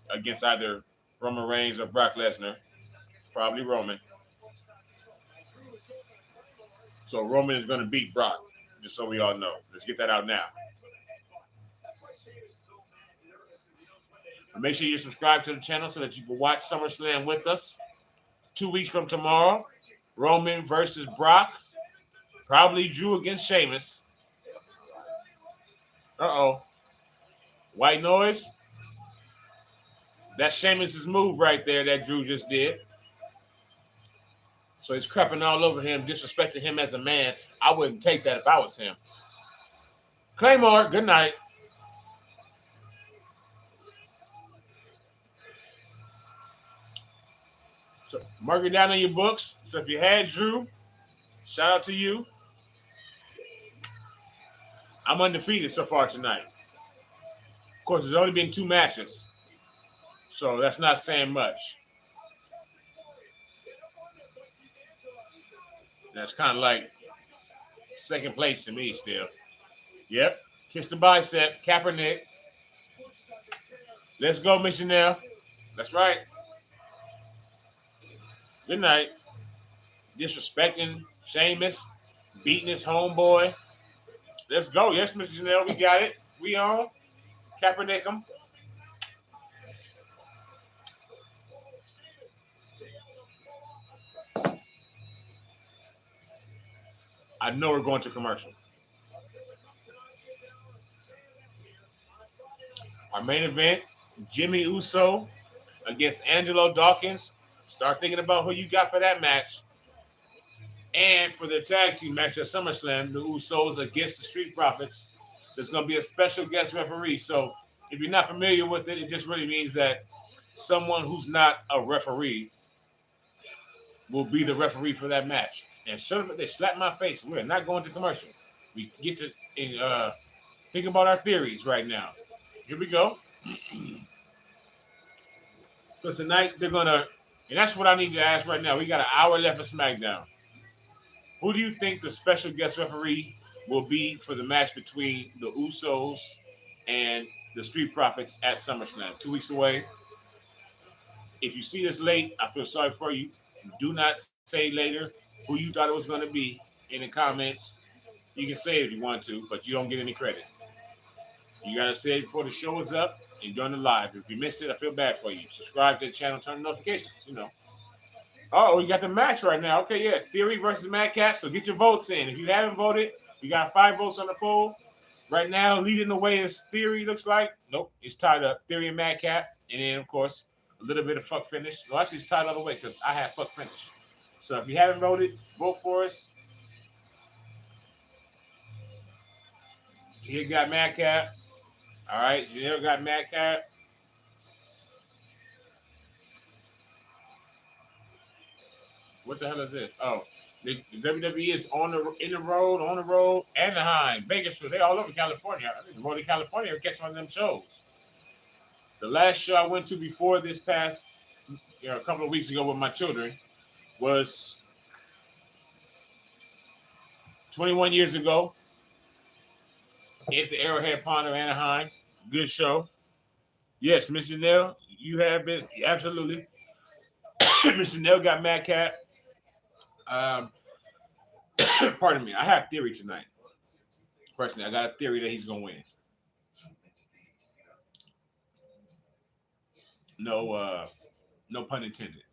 Speaker 1: against either Roman Reigns or Brock Lesnar. Probably Roman. So Roman is going to beat Brock, just so we all know. Let's get that out now. But make sure you subscribe to the channel so that you can watch SummerSlam with us. 2 weeks from tomorrow, Roman versus Brock. Probably Drew against Sheamus. Uh-oh. White noise. That's Sheamus' move right there that Drew just did. So he's crapping all over him, disrespecting him as a man. I wouldn't take that if I was him. Claymore, good night. So mark it down in your books. So if you had Drew, shout out to you. I'm undefeated so far tonight. Of course, there's only been 2 matches. So that's not saying much. That's kind of like second place to me still. Yep. Kiss the bicep. Kaepernick. Let's go, Missionary. That's right. Good night. Disrespecting Sheamus. Beating his homeboy. Let's go. Yes, Mr. Janelle. We got it. We on. Kaepernick him. I know we're going to commercial. Our main event, Jimmy Uso against Angelo Dawkins. Start thinking about who you got for that match. And for the tag team match at SummerSlam, the Usos against the Street Profits. There's going to be a special guest referee. So if you're not familiar with it, it just really means that someone who's not a referee will be the referee for that match. And shut up, they slapped my face. We're not going to commercial. We get to think about our theories right now. Here we go. So tonight they're gonna, and that's what I need to ask right now. We got an hour left of SmackDown. Who do you think the special guest referee will be for the match between the Usos and the Street Profits at SummerSlam? 2 weeks away. If you see this late, I feel sorry for you. Do not say later who you thought it was going to be in the comments. You can say it if you want to, but you don't get any credit. You got to say it before the show is up and during the live. If you missed it, I feel bad for you. Subscribe to the channel, turn the notifications, Oh, we got the match right now. Okay, yeah. Theory versus Madcap. So get your votes in. If you haven't voted, we got 5 votes on the poll. Right now, leading the way is Theory, looks like. Nope, it's tied up. Theory and Madcap. And then, of course, a little bit of fuck finish. Well, actually, it's tied all the way because I have fuck finish. So if you haven't voted, vote for us. Here got Madcap. All right, Janelle got Madcap. What the hell is this? Oh, the WWE is on the road, Anaheim, Bakersfield. They're all over California. I think the road to California will catch one of them shows. The last show I went to before this past, a couple of weeks ago with my children was 21 years ago at the Arrowhead Pond of Anaheim. Good show. Yes, Miss Janelle, you have been absolutely. Miss Janelle got Madcap. Pardon me. I have theory tonight. Personally, I got a theory that he's gonna win. No pun intended.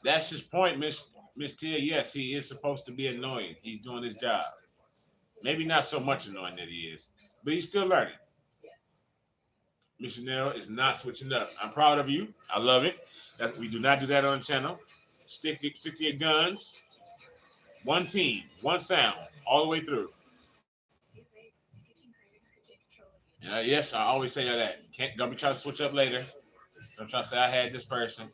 Speaker 1: That's his point, Miss Tia. Yes, he is supposed to be annoying. He's doing his job. Maybe not so much annoying that he is, but he's still learning. Miss Janelle is not switching up. I'm proud of you. I love it. We do not do that on the channel. Stick to your guns. One team, one sound, all the way through. Yes, I always say that. Don't be trying to switch up later. Don't try to say I had this person.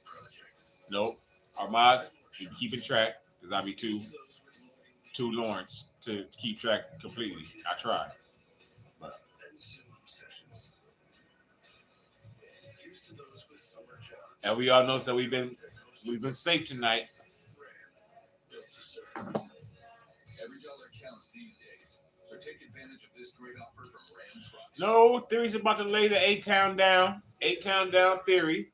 Speaker 1: Nope. Our mods, you be keeping track because I'll be too Lawrence to keep track completely. I try. But. And we all know that we've been safe tonight.
Speaker 4: Every dollar counts these days, so take advantage of this great offer from Ram Trucks.
Speaker 1: No, Theory's about to lay the 8-town down. 8-town down Theory.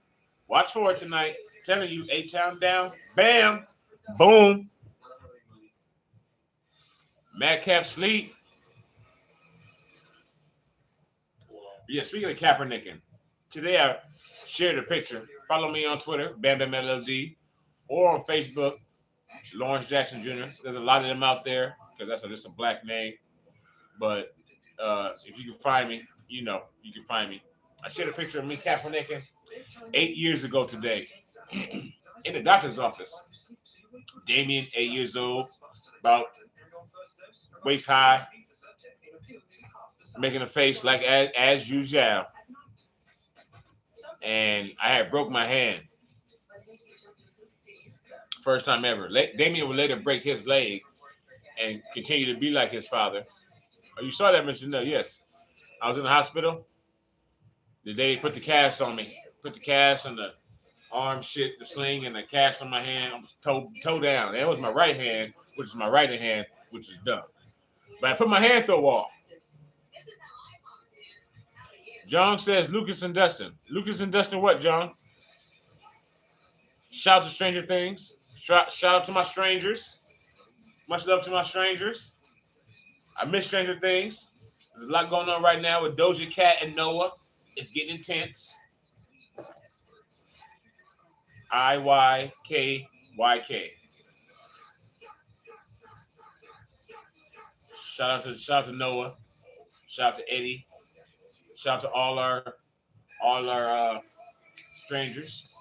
Speaker 1: Watch for it tonight. I'm telling you, 8-town down. Bam. Boom. Madcap sleep. Yeah, speaking of Kaepernicking, today I shared a picture. Follow me on Twitter, BamBamLLD, or on Facebook, Lawrence Jackson Jr. There's a lot of them out there because that's just a black name. But if you can find me, you can find me. I shared a picture of me Kaepernicking 8 years ago today in the doctor's office. Damien, 8 years old, about waist high, making a face like as usual. And I had broke my hand. First time ever. Damien would later break his leg and continue to be like his father. Oh, you saw that, Mr. No? Yes. I was in the hospital. The day they put the cast on me. Put the cast on the arm shit, the sling, and the cast on my hand. I was toe down. That was my right hand, which is my right hand, which is dumb. But I put my hand through a wall.
Speaker 2: This is how I box news. Out of you.
Speaker 1: John says Lucas and Dustin. Lucas and Dustin what, John? Shout out to Stranger Things. Shout out to my strangers. Much love to my strangers. I miss Stranger Things. There's a lot going on right now with Doja Cat and Noah. It's getting intense. IYKYK. Shout out to Noah. Shout out to Eddie. Shout out to all our strangers.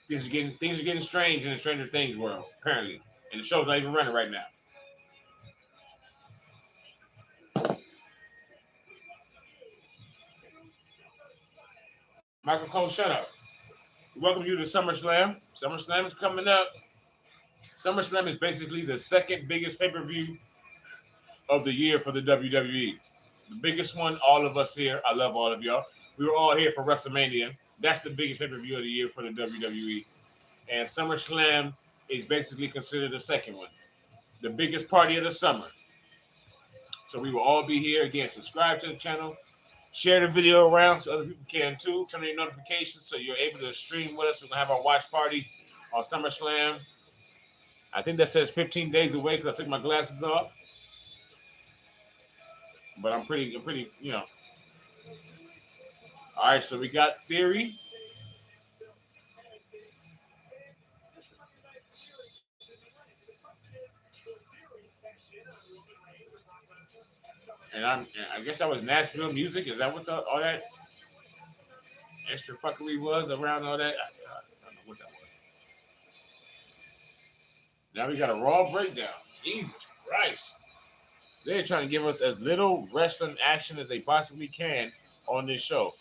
Speaker 1: Things are getting strange in the Stranger Things world, apparently. And the show's not even running right now. Michael Cole, shut up. Welcome you to SummerSlam. SummerSlam is coming up. SummerSlam is basically the second biggest pay-per-view of the year for the WWE. The biggest one, all of us here, I love all of y'all. We were all here for WrestleMania. That's the biggest pay-per-view of the year for the WWE. And SummerSlam is basically considered the second one. The biggest party of the summer. So we will all be here. Again, subscribe to the channel. Share the video around so other people can too. Turn on your notifications so you're able to stream with us. We're going to have our watch party on SummerSlam. I think that says 15 days away because I took my glasses off. But I'm pretty, you know. All right, so we got Theory. And I guess that was Nashville music. Is that what all that extra fuckery was around all that? I don't know what that was. Now we got a Raw breakdown. Jesus Christ. They're trying to give us as little wrestling action as they possibly can on this show.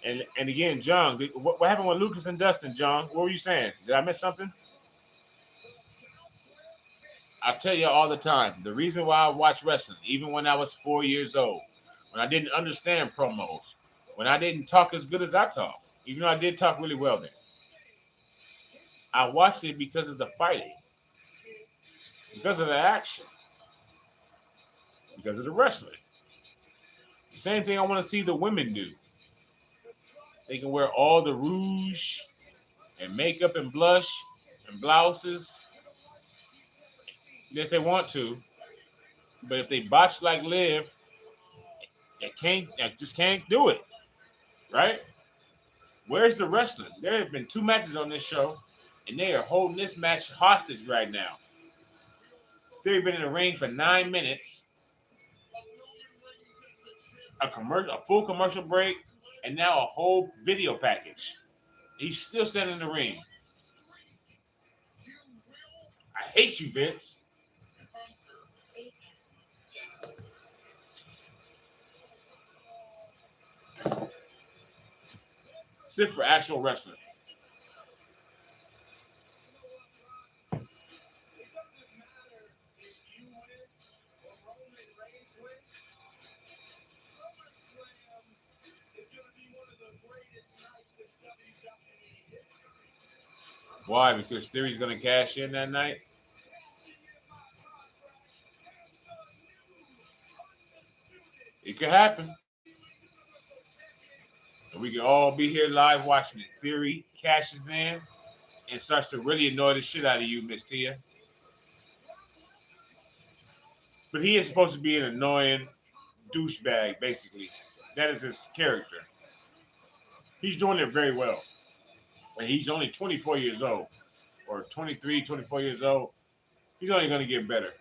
Speaker 1: And again, John, what happened with Lucas and Dustin, John? What were you saying? Did I miss something? I tell you all the time, the reason why I watch wrestling, even when I was 4 years old, when I didn't understand promos, when I didn't talk as good as I talk, even though I did talk really well then, I watched it because of the fighting, because of the action, because of the wrestling. The same thing I want to see the women do. They can wear all the rouge and makeup and blush and blouses if they want to, but if they botch like Liv, they just can't do it, right? Where's the wrestling? There have been 2 matches on this show, and they are holding this match hostage right now. They've been in the ring for 9 minutes, a full commercial break, and now a whole video package. He's still sitting in the ring. I hate you, Vince. Sit for actual wrestling. Why? Because Theory's going to cash in that night? It could happen. And we can all be here live watching it. Theory cashes in and starts to really annoy the shit out of you, Miss Tia. But he is supposed to be an annoying douchebag, basically. That is his character. He's doing it very well. And he's only 24 years old. Or 23, 24 years old. He's only going to get better.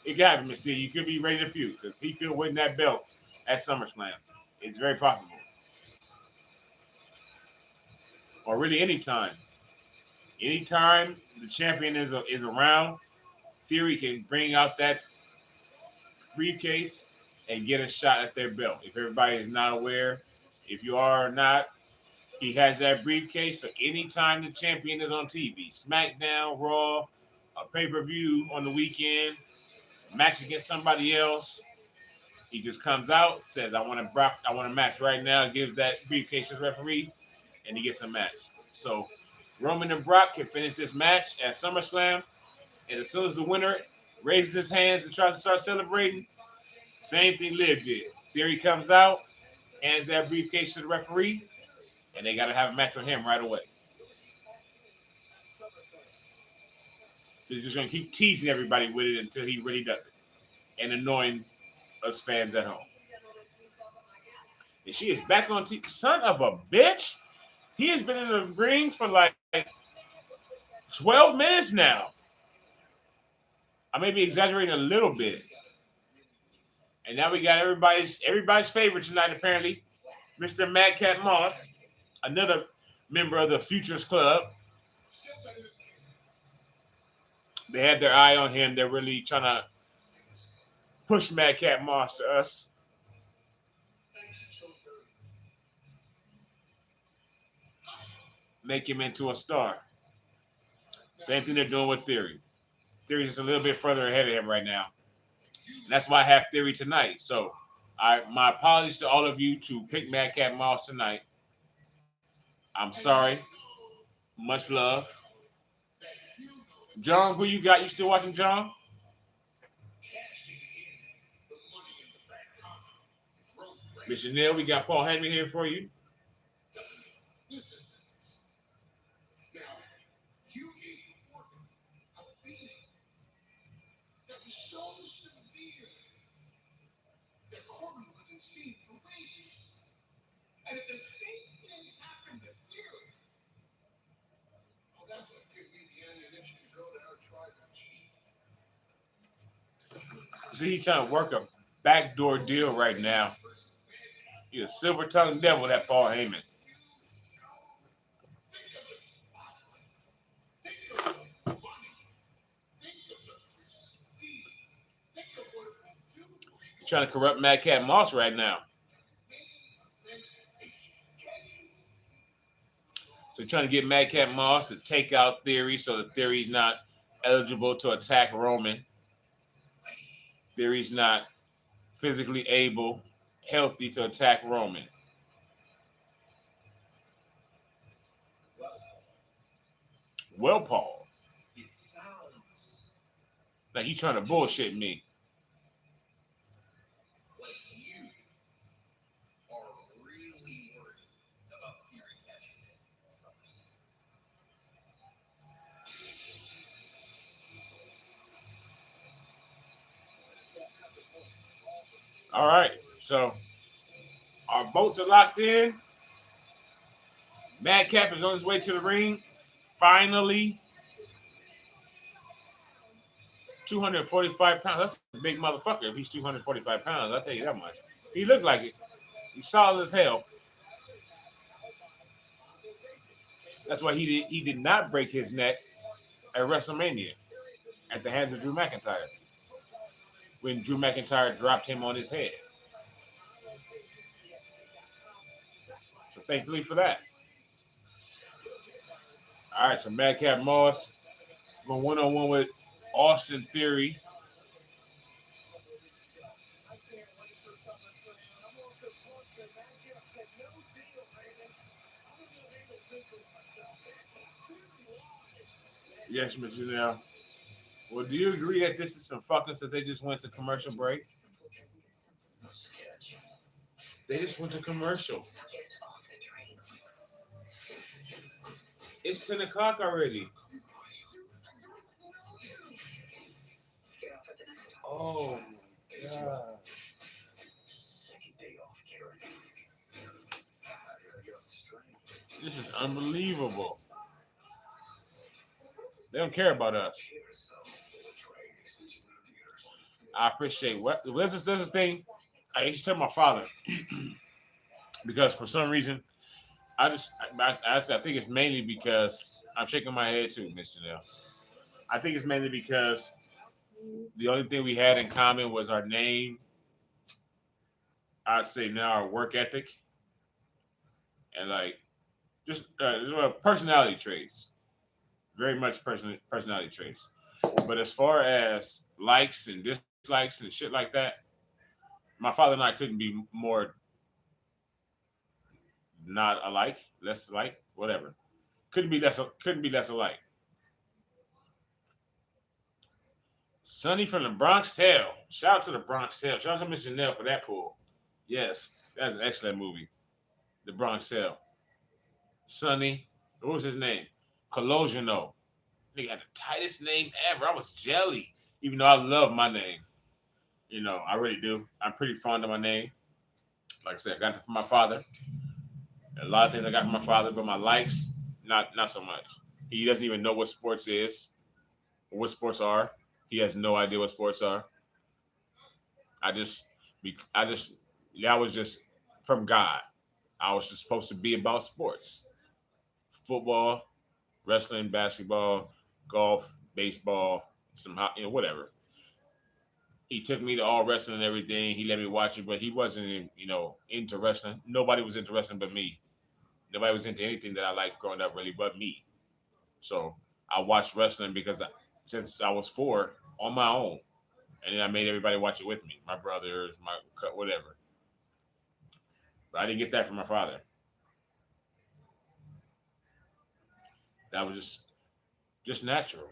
Speaker 1: It got him, Mr. You could be ready to puke because he could win that belt at SummerSlam. It's very possible. Or really anytime. Anytime the champion is around, Theory can bring out that briefcase and get a shot at their belt. If everybody is not aware, if you are or not, he has that briefcase. So anytime the champion is on TV, Smackdown, Raw, a pay-per-view on the weekend, match against somebody else, he just comes out, says, I want a match right now, gives that briefcase to the referee, and he gets a match. So Roman and Brock can finish this match at SummerSlam, and as soon as the winner raises his hands and tries to start celebrating, same thing Liv did. Theory comes out, hands that briefcase to the referee, and they got to have a match with him right away. So he's just going to keep teasing everybody with it until he really does it, and annoying us fans at home. And she is back on TV. Son of a bitch! He has been in the ring for like 12 minutes now. I may be exaggerating a little bit. And now we got everybody's favorite tonight, apparently. Mr. Madcap Moss, another member of the Futures Club. They had their eye on him. They're really trying to push Madcap Moss to us. Make him into a star. Same thing they're doing with Theory. Theory's just a little bit further ahead of him right now. And that's why I have Theory tonight. So my apologies to all of you to pick Madcap Moss tonight. I'm sorry. Much love. John, who you got? You still watching, John? Miss Chanel, we got Paul Heyman here for you.
Speaker 3: And if the same thing happened to Theory, well, that would give me the ammunition to go to our tribal chief.
Speaker 1: See, he's trying to work a backdoor deal right now. He's a silver-tongued devil, that Paul Heyman.
Speaker 3: Think of the spotlight. Think of the money. Think of the prestige. Think of what it will do for you.
Speaker 1: He's trying to corrupt Madcap Moss right now. So trying to get Madcap Moss to take out Theory so that Theory's not eligible to attack Roman. Theory's not physically able, healthy to attack Roman. Well, Paul.
Speaker 3: It sounds
Speaker 1: like you trying to bullshit me.
Speaker 4: Like you are really worried about Theory cashing in at SummerSlam.
Speaker 1: All right, so our votes are locked in. Madcap is on his way to the ring. Finally. 245 pounds. That's a big motherfucker if he's 245 pounds. I'll tell you that much. He looked like it. He's solid as hell. That's why he did not break his neck at WrestleMania at the hands of Drew McIntyre when Drew McIntyre dropped him on his head. So thankfully for that. All right, so Madcap Moss going one-on-one with Austin Theory. Yes, Ms. Janelle. Well, do you agree that this is some fuckers that they just went to commercial break? They just went to commercial. It's 10 o'clock already. Oh, my God. This is unbelievable. They don't care about us. I appreciate what there's this thing. I used to tell my father because for some reason I think it's mainly because I'm shaking my head too, Miss Janelle. I think it's mainly because the only thing we had in common was our name. I'd say now our work ethic and like just personality traits. Very much personality traits. But as far as likes and dislikes and shit like that, my father and I couldn't be more not alike, less alike, whatever. Couldn't be less. Couldn't be less alike. Sonny from the Bronx Tale. Shout out to the Bronx Tale. Shout out to Miss Janelle for that pull. Yes, that's an excellent movie. The Bronx Tale. Sonny. What was his name? Colosino. Nigga had the tightest name ever. I was jelly. Even though I love my name. You know, I really do. I'm pretty fond of my name. Like I said, I got it from my father. A lot of things I got from my father, but my likes, not so much. He doesn't even know what sports is or what sports are. He has no idea what sports are. That was just from God. I was just supposed to be about sports. Football, wrestling, basketball, golf, baseball, whatever. He took me to all wrestling and everything. He let me watch it, but he wasn't, into wrestling. Nobody was into wrestling but me. Nobody was into anything that I liked growing up really but me. So I watched wrestling because since I was 4 on my own. And then I made everybody watch it with me. My brothers, my whatever. But I didn't get that from my father. That was just natural.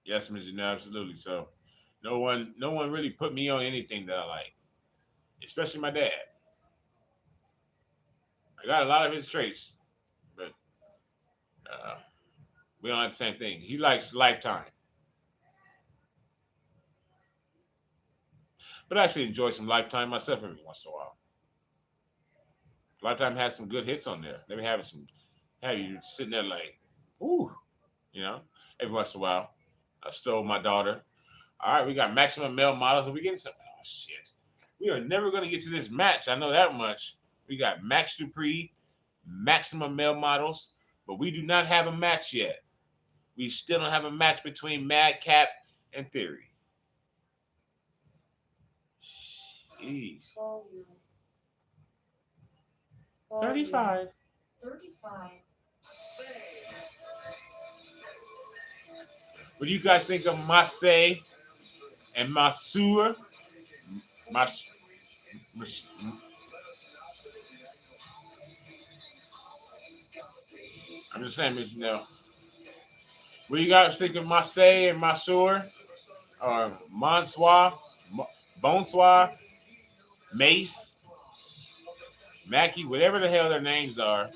Speaker 1: Yes, Mr. No, absolutely. So no one really put me on anything that I like. Especially my dad. I got a lot of his traits, but we don't like the same thing. He likes Lifetime. But I actually enjoy some Lifetime myself every once in a while. Lifetime has some good hits on there. Let me have you sitting there like, ooh, every once in a while. I stole my daughter. All right, we got maximum male models. Are we getting some? Oh, shit. We are never going to get to this match. I know that much. We got Max Dupree, maximum male models, but we do not have a match yet. We still don't have a match between Madcap and Theory. Jeez. 35. What do you guys think of Masay and Masur? I'm just saying, what do you guys think of Masay and Masur? Or Bonsoir, Mace, Mackie, whatever the hell their names are.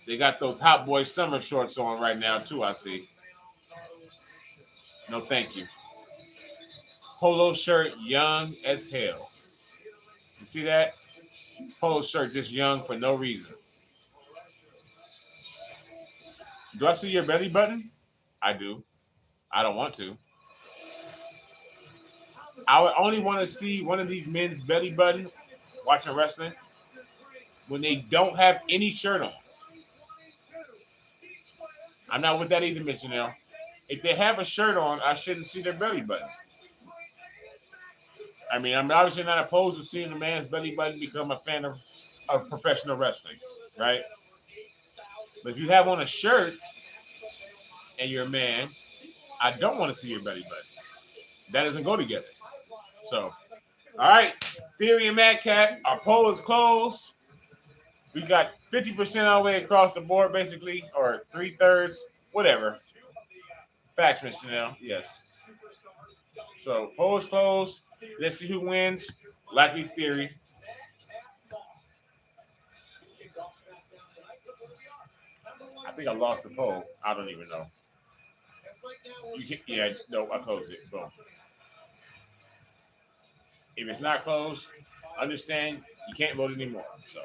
Speaker 1: They got those Hot Boy summer shorts on right now, too, I see. No, thank you. Polo shirt, young as hell. You see that? Polo shirt, just young for no reason. Do I see your belly button? I do. I don't want to. I would only want to see one of these men's belly button watching wrestling when they don't have any shirt on. I'm not with that either, Mr. Nell. If they have a shirt on, I shouldn't see their belly button. I mean, I'm obviously not opposed to seeing a man's belly button become a fan of professional wrestling, right? But if you have on a shirt and you're a man, I don't want to see your belly button. That doesn't go together. So, all right, Theory and Madcap, our poll is closed. We got 50% all the way across the board, basically, or 3/3, whatever. Facts, Mr. Chanel, yes. So, poll is closed. Let's see who wins. Likely Theory. I think I lost the poll. I don't even know. I closed it. Boom. If it's not closed, understand you can't vote anymore. So,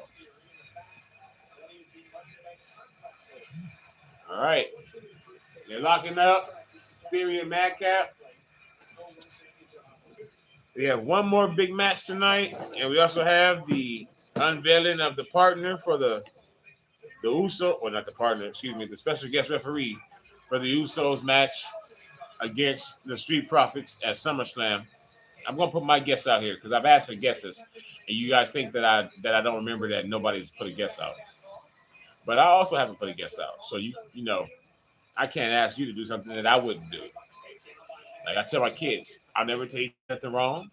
Speaker 1: all right, they're locking up Theory and Madcap. We have one more big match tonight, and we also have the unveiling of the partner for the Uso, or not the partner, excuse me, the special guest referee for the Usos match against the Street Profits at SummerSlam. I'm gonna put my guess out here because I've asked for guesses, and you guys think that I don't remember that nobody's put a guess out. But I also haven't put a guess out, so you know, I can't ask you to do something that I wouldn't do. Like I tell my kids, I'll never tell you nothing wrong,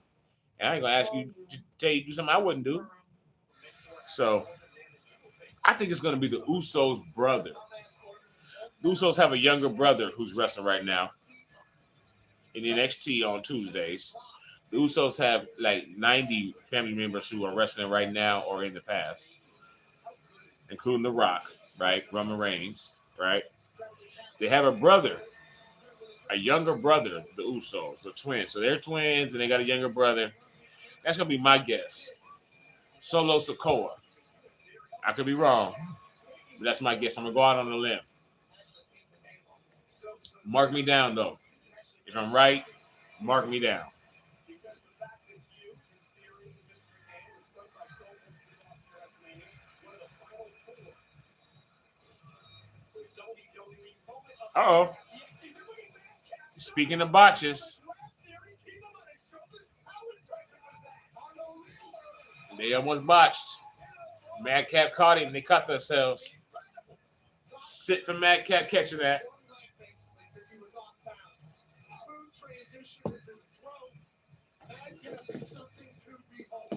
Speaker 1: and I ain't gonna ask you to tell you to do something I wouldn't do. So I think it's gonna be the Usos' brother. The Usos have a younger brother who's wrestling right now in NXT on Tuesdays. The Usos have like 90 family members who are wrestling right now or in the past, including The Rock, right? Roman Reigns, right? They have a brother, a younger brother, the Usos, the twins. So they're twins and they got a younger brother. That's going to be my guess. Solo Sikoa. I could be wrong, but that's my guess. I'm going to go out on a limb. Mark me down, though. If I'm right, mark me down. Uh-oh. Speaking of botches, they almost botched. Madcap caught him. They cut themselves. Sit for Madcap catching that.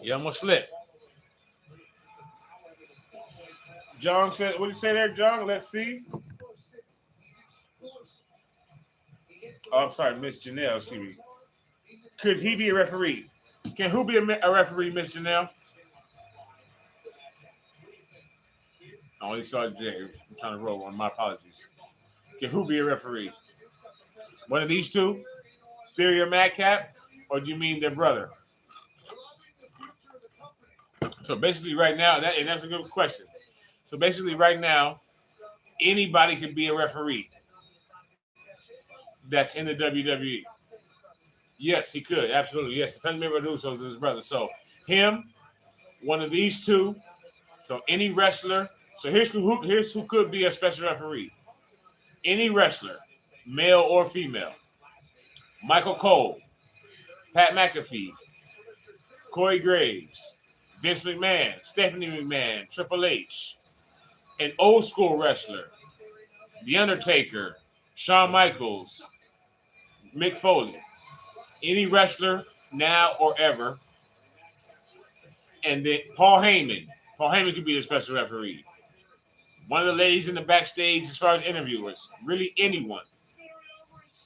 Speaker 1: He almost slipped. John said, what did you say there, John? Let's see. Oh, I'm sorry, Miss Janelle, excuse me. Could he be a referee? Can who be a referee, Miss Janelle? I only saw Jay. I'm trying to roll one. My apologies. Can who be a referee? One of these two? Theory or Madcap? Or do you mean their brother? So basically right now, and that's a good question. So basically right now, anybody could be a referee that's in the WWE. Yes, he could. Absolutely. Yes, the family member of the Usos is his brother. So him, one of these two. So any wrestler. So here's who could be a special referee. Any wrestler, male or female. Michael Cole, Pat McAfee, Corey Graves, Vince McMahon, Stephanie McMahon, Triple H, an old school wrestler, The Undertaker, Shawn Michaels, Mick Foley. Any wrestler now or ever. And then Paul Heyman. Paul Heyman could be the special referee. One of the ladies in the backstage as far as interviewers. Really anyone.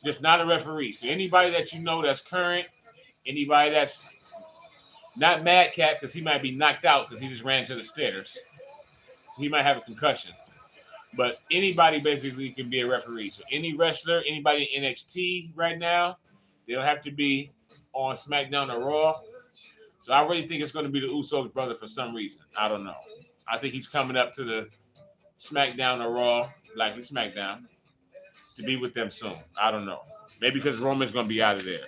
Speaker 1: Just not a referee. So anybody that you know that's current, anybody that's not Madcap because he might be knocked out because he just ran to the stairs. So he might have a concussion. But anybody basically can be a referee. So any wrestler, anybody in NXT right now, they don't have to be on Smackdown or Raw. So I really think it's going to be the Usos' brother for some reason. I don't know. I think he's coming up to the Smackdown or Raw, likely Smackdown, to be with them soon. I don't know. Maybe because Roman's going to be out of there.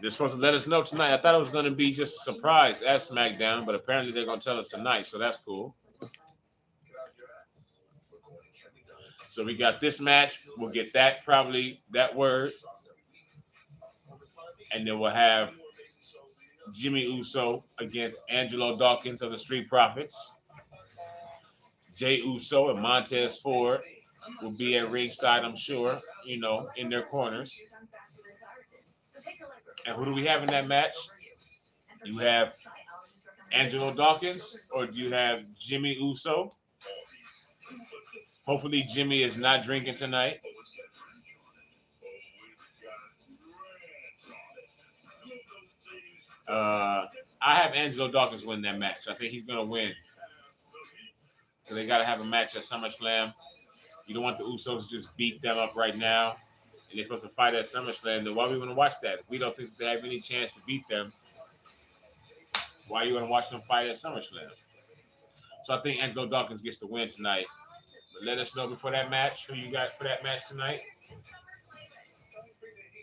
Speaker 1: They're supposed to let us know tonight. I thought it was going to be just a surprise at SmackDown, but apparently they're going to tell us tonight, so that's cool. So we got this match. We'll get that probably, that word. And then we'll have Jimmy Uso against Angelo Dawkins of the Street Profits. Jay Uso and Montez Ford will be at ringside, I'm sure, in their corners. And who do we have in that match? You have Angelo Dawkins or do you have Jimmy Uso? Hopefully Jimmy is not drinking tonight. I have Angelo Dawkins win that match. I think he's going to win. So they got to have a match at SummerSlam. You don't want the Usos to just beat them up right now. And they're supposed to fight at SummerSlam. Then why are we going to watch that? If we don't think they have any chance to beat them, why are you going to watch them fight at SummerSlam? So I think Angelo Dawkins gets the win tonight. But let us know before that match who you got for that match tonight.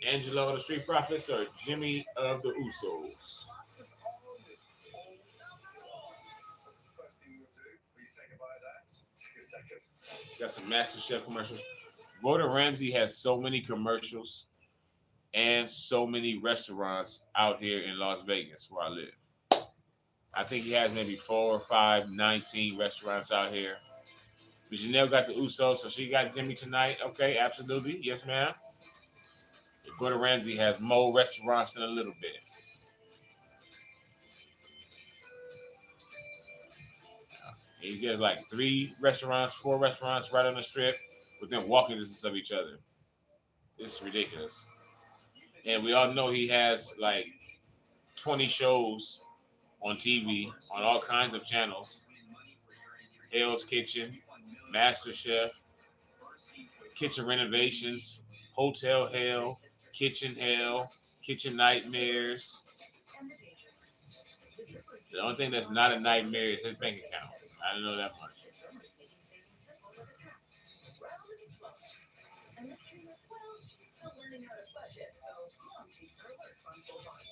Speaker 1: Angelo of the Street Profits or Jimmy of the Usos? Got some MasterChef commercials. Gordon Ramsay has so many commercials and so many restaurants out here in Las Vegas where I live. I think he has maybe 4 or 5, 19 restaurants out here. But Janelle got the Usos, so she got Jimmy tonight. Okay, absolutely. Yes, ma'am. Gordon Ramsay has more restaurants than a little bit. He gets like 3 restaurants, 4 restaurants right on the strip within walking distance of each other. It's ridiculous. And we all know he has like 20 shows on TV on all kinds of channels. Hell's Kitchen, Master Chef, Kitchen Renovations, Hotel Hell, Kitchen Hell, Kitchen Nightmares. The only thing that's not a nightmare is his bank account. I don't know that much.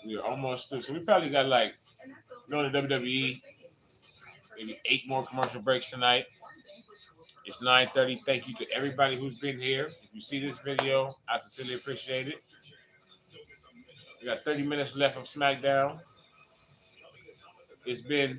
Speaker 1: We are almost through. So we probably got like, going to WWE, maybe 8 more commercial breaks tonight. It's 9:30. Thank you to everybody who's been here. If you see this video, I sincerely appreciate it. We got 30 minutes left of Smackdown. It's been